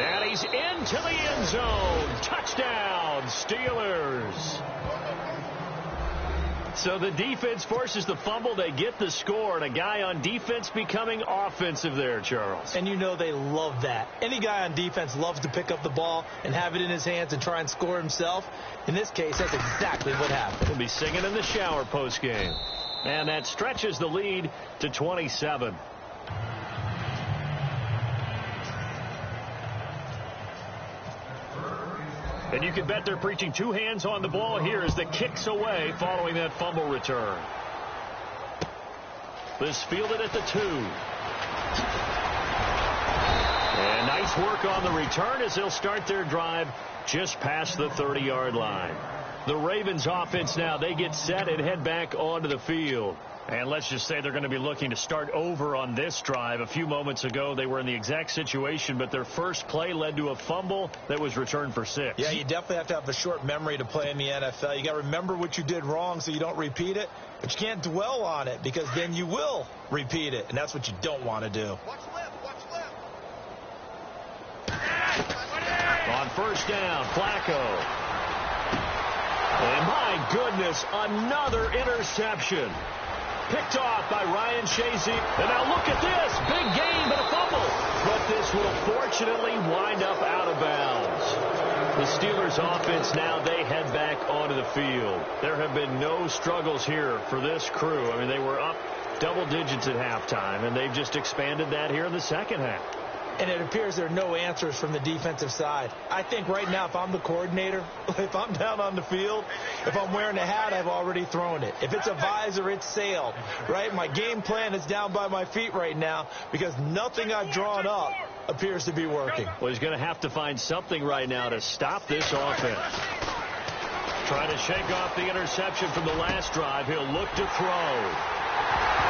And he's into the end zone. Touchdown, Steelers. So the defense forces the fumble. They get the score, and a guy on defense becoming offensive there, Charles.
And you know they love that. Any guy on defense loves to pick up the ball and have it in his hands and try and score himself. In this case, that's exactly what happened.
He'll be singing in the shower postgame. And that stretches the lead to 27. And you can bet they're preaching two hands on the ball here as the kick's away following that fumble return. This fielded at the 2. And nice work on the return as they'll start their drive just past the 30-yard line. The Ravens offense now, they get set and head back onto the field. And let's just say they're going to be looking to start over on this drive. A few moments ago, they were in the exact situation, but their first play led to a fumble that was returned for 6.
Yeah, you definitely have to have a short memory to play in the NFL. You got to remember what you did wrong so you don't repeat it, but you can't dwell on it because then you will repeat it, and that's what you don't want to do.
Watch left.
On first down, Flacco. And my goodness, another interception. Picked off by Ryan Shazier. And now look at this. Big gain, but a fumble. But this will fortunately wind up out of bounds. The Steelers offense now, they head back onto the field. There have been no struggles here for this crew. I mean, they were up double digits at halftime, and they've just expanded that here in the second half.
And it appears there are no answers from the defensive side. I think right now, if I'm the coordinator, if I'm down on the field, if I'm wearing a hat, I've already thrown it. If it's a visor, it's sailed, right? My game plan is down by my feet right now because nothing I've drawn up appears to be working.
Well, he's going to have to find something right now to stop this offense. Trying to shake off the interception from the last drive. He'll look to throw.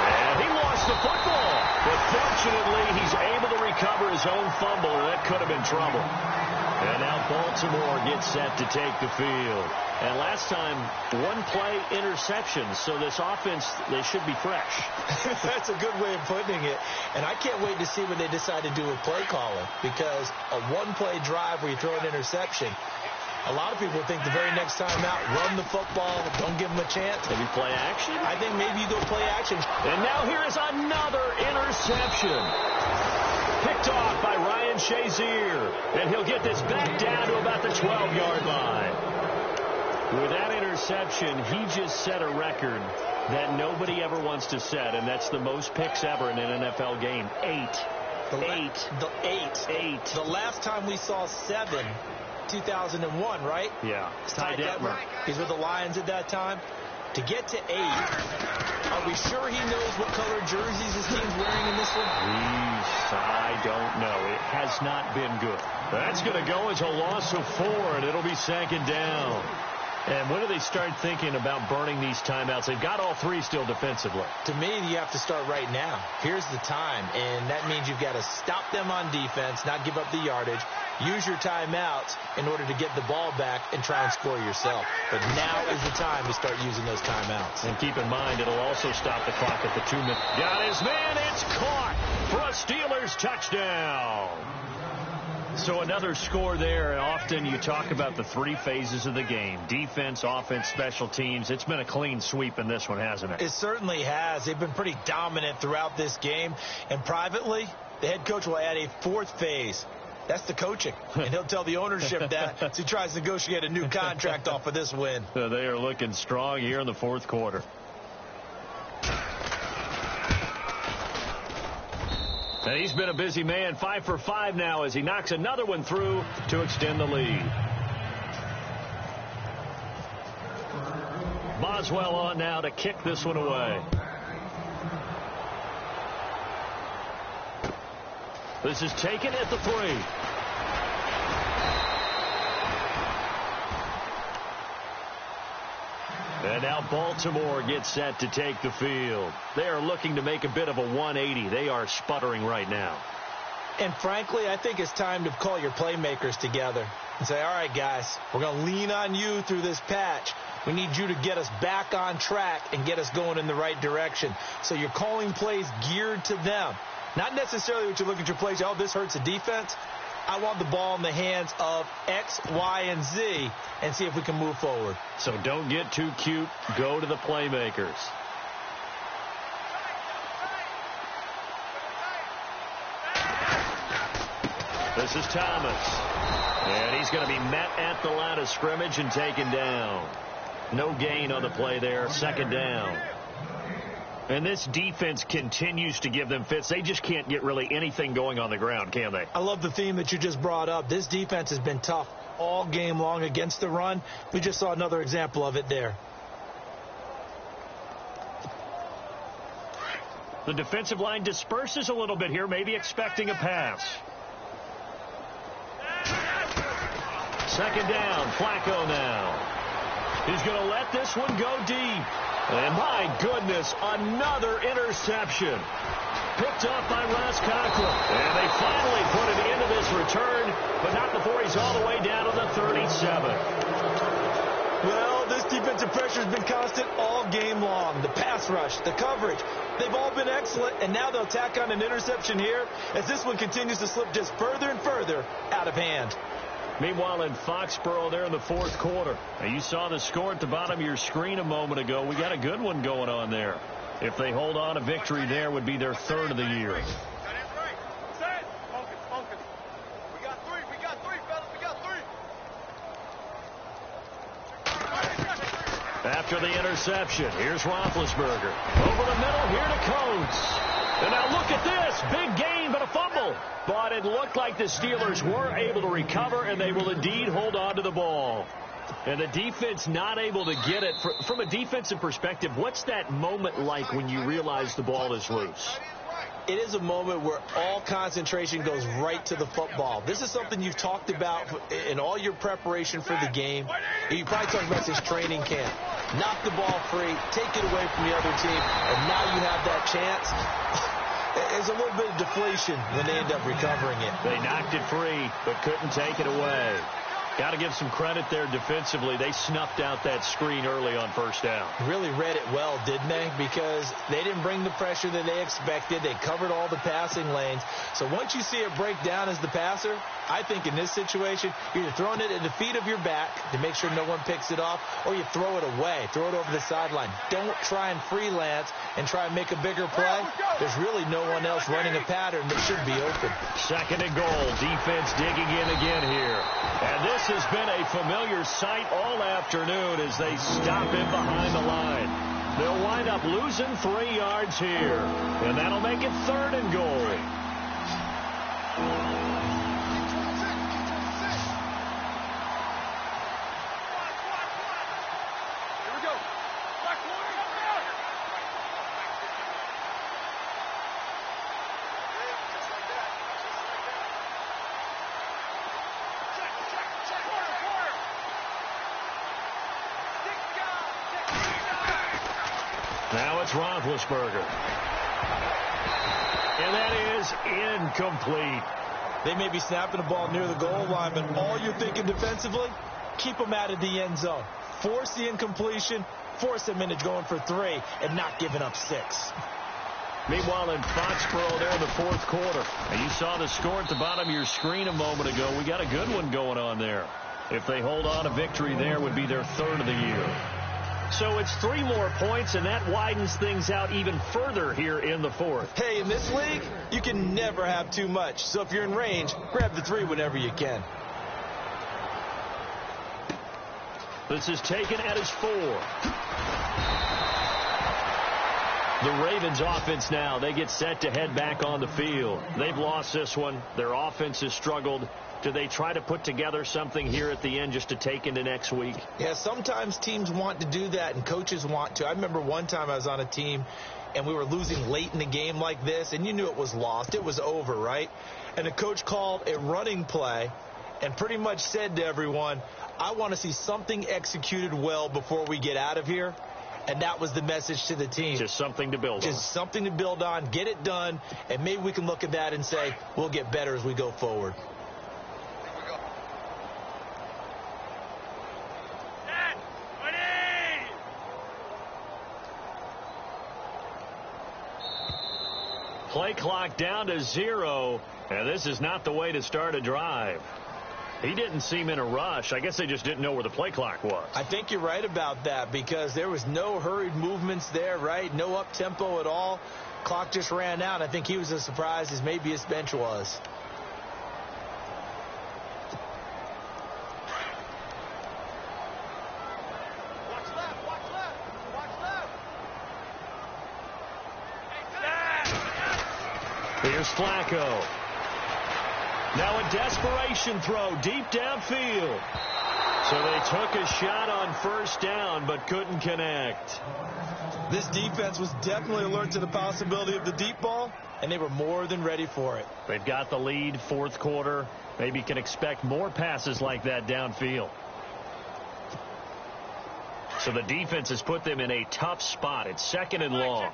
And he lost gets the football. But fortunately, he's able to recover his own fumble, or that could have been trouble. And now Baltimore gets set to take the field. And last time, one-play interception. So this offense, they should be fresh.
That's a good way of putting it. And I can't wait to see what they decide to do with play calling. Because a one-play drive where you throw an interception, a lot of people think the very next time out, run the football, don't give them a chance.
Maybe play action?
I think maybe you go play action.
And now here is another interception. Picked off by Ryan Shazier. And he'll get this back down to about the 12-yard line. With that interception, he just set a record that nobody ever wants to set, and that's the most picks ever in an NFL game. 8.
The last time we saw 7, 2001, right?
Yeah.
Ty Detmer. He's with the Lions at that time. To get to 8, are we sure he knows what color jerseys his team's wearing in this one?
I don't know. It has not been good. That's going to go as a loss of 4, and it'll be second down. And when do they start thinking about burning these timeouts? They've got all 3 still defensively.
To me, you have to start right now. Here's the time, and that means you've got to stop them on defense, not give up the yardage, use your timeouts in order to get the ball back and try and score yourself. But now is the time to start using those timeouts.
And keep in mind, it'll also stop the clock at the 2-minute. Got his man. It's caught for a Steelers touchdown. So another score there. And often you talk about the 3 phases of the game: defense, offense, special teams. It's been a clean sweep in this one, hasn't it?
It certainly has. They've been pretty dominant throughout this game. And privately, the head coach will add a 4th phase. That's the coaching. And he'll tell the ownership that as he tries to negotiate a new contract off of this win.
So they are looking strong here in the 4th quarter. And he's been a busy man, 5 for 5 now as he knocks another one through to extend the lead. Boswell on now to kick this one away. This is taken at the 3. And now Baltimore gets set to take the field. They are looking to make a bit of a 180. They are sputtering right now.
And frankly, I think it's time to call your playmakers together and say, all right, guys, we're going to lean on you through this patch. We need you to get us back on track and get us going in the right direction. So you're calling plays geared to them. Not necessarily what you look at your plays, oh, this hurts the defense. I want the ball in the hands of X, Y, and Z and see if we can move forward.
So don't get too cute. Go to the playmakers. This is Thomas. And he's going to be met at the line of scrimmage and taken down. No gain on the play there. Second down. And this defense continues to give them fits. They just can't get really anything going on the ground, can they?
I love the theme that you just brought up. This defense has been tough all game long against the run. We just saw another example of it there.
The defensive line disperses a little bit here, maybe expecting a pass. Second down, Flacco now. He's going to let this one go deep. And my goodness, another interception. Picked up by Ross Cockrell. And they finally put it into this return, but not before he's all the way down to the 37.
Well, this defensive pressure has been constant all game long. The pass rush, the coverage, they've all been excellent, and now they'll tack on an interception here as this one continues to slip just further and further out of hand.
Meanwhile, in Foxborough there in the 4th quarter. Now, you saw the score at the bottom of your screen a moment ago. We got a good one going on there. If they hold on, a victory there would be their 3rd of the year. After the interception, here's Roethlisberger. Over the middle, here to Coates. And now look at this. Big gain, but a fumble. But it looked like the Steelers were able to recover, and they will indeed hold on to the ball. And the defense not able to get it. From a defensive perspective, what's that moment like when you realize the ball is loose?
It is a moment where all concentration goes right to the football. This is something you've talked about in all your preparation for the game. You probably talked about this training camp. Knock the ball free, take it away from the other team, and now you have that chance. There's a little bit of deflation when they end up recovering it.
They knocked it free, but couldn't take it away. Got to give some credit there defensively. They snuffed out that screen early on first down.
Really read it well, didn't they? Because they didn't bring the pressure that they expected. They covered all the passing lanes. So once you see it break down as the passer, I think in this situation, you're either throwing it at the feet of your back to make sure no one picks it off, or you throw it away, throw it over the sideline. Don't try and freelance and try and make a bigger play. There's really no one else running a pattern that should be open.
Second and goal. Defense digging in again here. And this has been a familiar sight all afternoon as they stop him behind the line. They'll wind up losing 3 yards here. And that'll make it third and goal. Now it's Roethlisberger. And that is incomplete.
They may be snapping the ball near the goal line, but all you're thinking defensively, keep them out of the end zone. Force the incompletion, force them into going for 3, and not giving up 6.
Meanwhile, in Foxborough there in the fourth quarter, and you saw the score at the bottom of your screen a moment ago. We got a good one going on there. If they hold on, a victory there would be their 3rd of the year. So it's 3 more points, and that widens things out even further here in the fourth.
Hey, in this league, you can never have too much. So if you're in range, grab the 3 whenever you can.
This is taken at his 4. The Ravens offense now, they get set to head back on the field. They've lost this one. Their offense has struggled. Do they try to put together something here at the end just to take into next week?
Yeah, sometimes teams want to do that and coaches want to. I remember one time I was on a team and we were losing late in the game like this, and you knew it was lost. It was over, right? And the coach called a running play and pretty much said to everyone, I want to see something executed well before we get out of here. And that was the message to the team.
Just something to build on.
Just something to build on, get it done, and maybe we can look at that and say, we'll get better as we go forward.
Play clock down to 0, and this is not the way to start a drive. He didn't seem in a rush. I guess they just didn't know where the play clock was.
I think you're right about that because there was no hurried movements there, right? No up-tempo at all. Clock just ran out. I think he was as surprised as maybe his bench was.
Here's Flacco. Now a desperation throw deep downfield. So they took a shot on first down but couldn't connect.
This defense was definitely alert to the possibility of the deep ball, and they were more than ready for it.
They've got the lead, fourth quarter. Maybe can expect more passes like that downfield. So the defense has put them in a tough spot. It's second and long.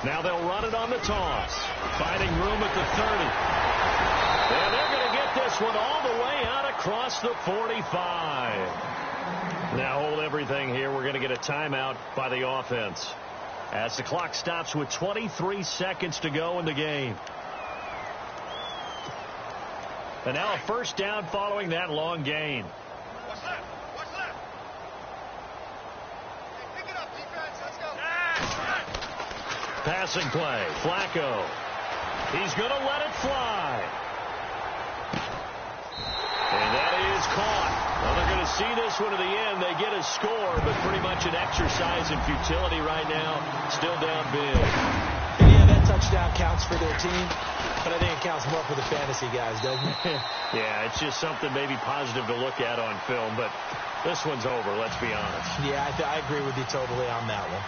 Now they'll run it on the toss. Finding room at the 30. And they're going to get this one all the way out across the 45. Now hold everything here. We're going to get a timeout by the offense as the clock stops with 23 seconds to go in the game. And now a first down following that long gain.
Watch left. Watch left. Hey, pick it up, defense. Let's go.
Passing play. Flacco. He's going to let it fly. And that is caught. Well, they're going to see this one to the end. They get a score, but pretty much an exercise in futility right now. Still down big.
Yeah, that touchdown touchdown counts for their team, but I think it counts more for the fantasy guys, doesn't it?
Yeah, it's just something maybe positive to look at on film, but this one's over, let's be honest.
Yeah, I agree with you totally on that one.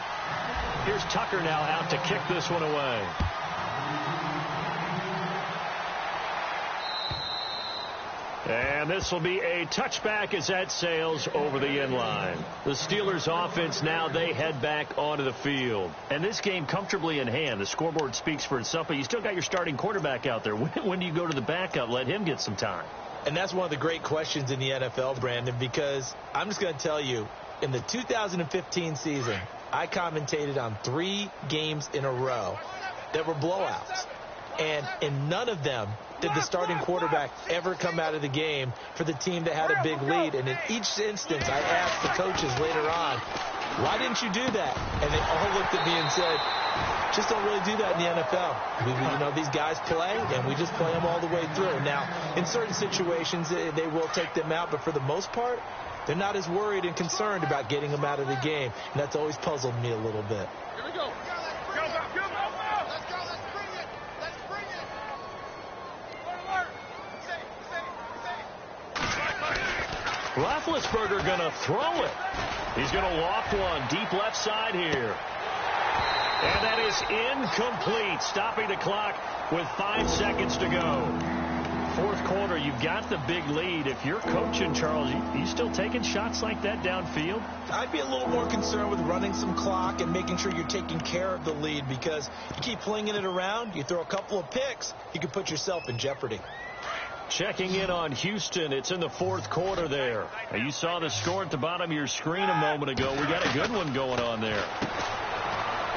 Here's Tucker now out to kick this one away. And this will be a touchback as that sails over the end line. The Steelers offense now, they head back onto the field. And this game comfortably in hand. The scoreboard speaks for itself, but you still got your starting quarterback out there. When do you go to the backup? Let him get some time.
And that's one of the great questions in the NFL, Brandon, because I'm just going to tell you, in the 2015 season, I commentated on 3 games in a row that were blowouts. And in none of them did the starting quarterback ever come out of the game for the team that had a big lead. And in each instance, I asked the coaches later on, why didn't you do that? And they all looked at me and said, just don't really do that in the NFL. These guys play, and we just play them all the way through. Now, in certain situations, they will take them out, but for the most part, they're not as worried and concerned about getting them out of the game. And that's always puzzled me a little bit.
Here we go. Let's go. Let's bring it. Let's bring it. Alert. Safe.
Roethlisberger going to throw it. He's going to loft one deep left side here. And that is incomplete. Stopping the clock with 5 seconds to go. Fourth quarter, you've got the big lead. If you're coaching, Charles, you still taking shots like that downfield?
I'd be a little more concerned with running some clock and making sure you're taking care of the lead, because you keep flinging it around, you throw a couple of picks, you can put yourself in jeopardy.
Checking in on Houston. It's in the fourth quarter there. Now, you saw the score at the bottom of your screen a moment ago. We got a good one going on there.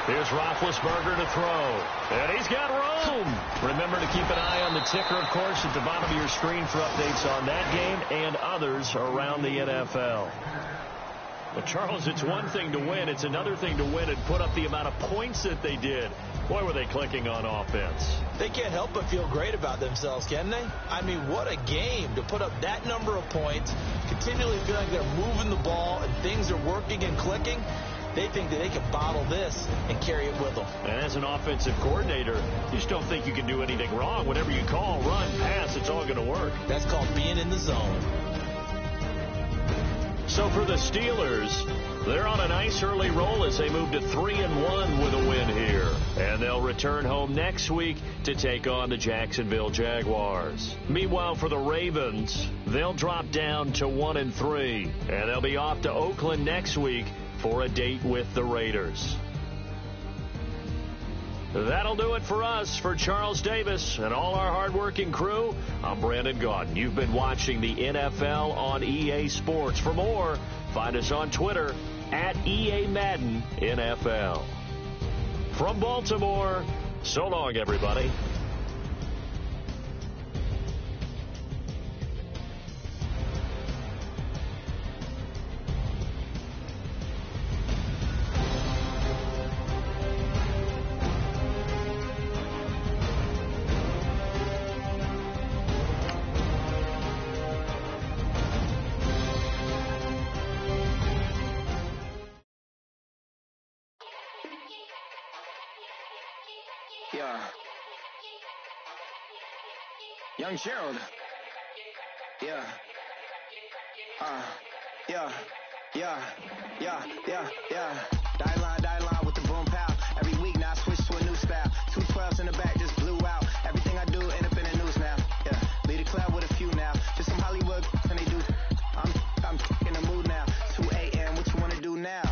Here's Roethlisberger to throw. And he's got room. Remember to keep an eye on the ticker, of course, at the bottom of your screen for updates on that game and others around the NFL. But, Charles, it's one thing to win. It's another thing to win and put up the amount of points that they did. Boy, were they clicking on offense.
They can't help but feel great about themselves, can they? I mean, what a game to put up that number of points, continually feeling like they're moving the ball and things are working and clicking. They think that they can bottle this and carry it with them.
And as an offensive coordinator, you just don't think you can do anything wrong. Whatever you call, run, pass, it's all going to work.
That's called being in the zone.
So for the Steelers, they're on a nice early roll as they move to 3-1 with a win here. And they'll return home next week to take on the Jacksonville Jaguars. Meanwhile, for the Ravens, they'll drop down to 1-3. And they'll be off to Oakland next week for a date with the Raiders. That'll do it for us. For Charles Davis and all our hardworking crew, I'm Brandon Gaudin. You've been watching the NFL on EA Sports. For more, find us on Twitter at EA Madden NFL. From Baltimore, so long, everybody.
Yeah. Young Gerald. Yeah. Yeah. Die line with the boom pow. Every week now I switch to a new style. 212s in the back just blew out. Everything I do end up in the news now. Yeah. Lead the club with a few now. Just some Hollywood and they do. I'm in the mood now. 2 a.m. What you wanna do now?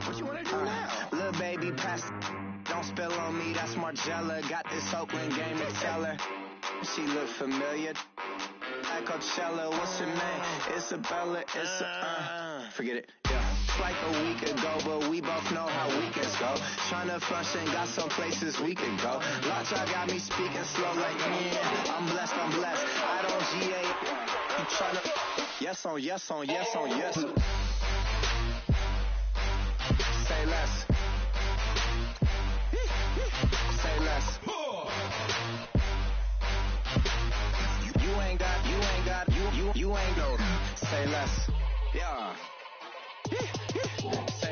What you wanna do now? Little baby pass. Don't spill on me, that's Margella. Got this Oakland game to tell her. She look familiar. Like Coachella, what's her name? Isabella, forget it, yeah. It's like a week ago, but we both know how weekends go. Tryna function, got some places we can go. Lots y'all got me speaking slow like, yeah. I'm blessed. I don't GA. You tryna, yes on yes. Say less. Say less. You ain't no. Say less. Yeah. Say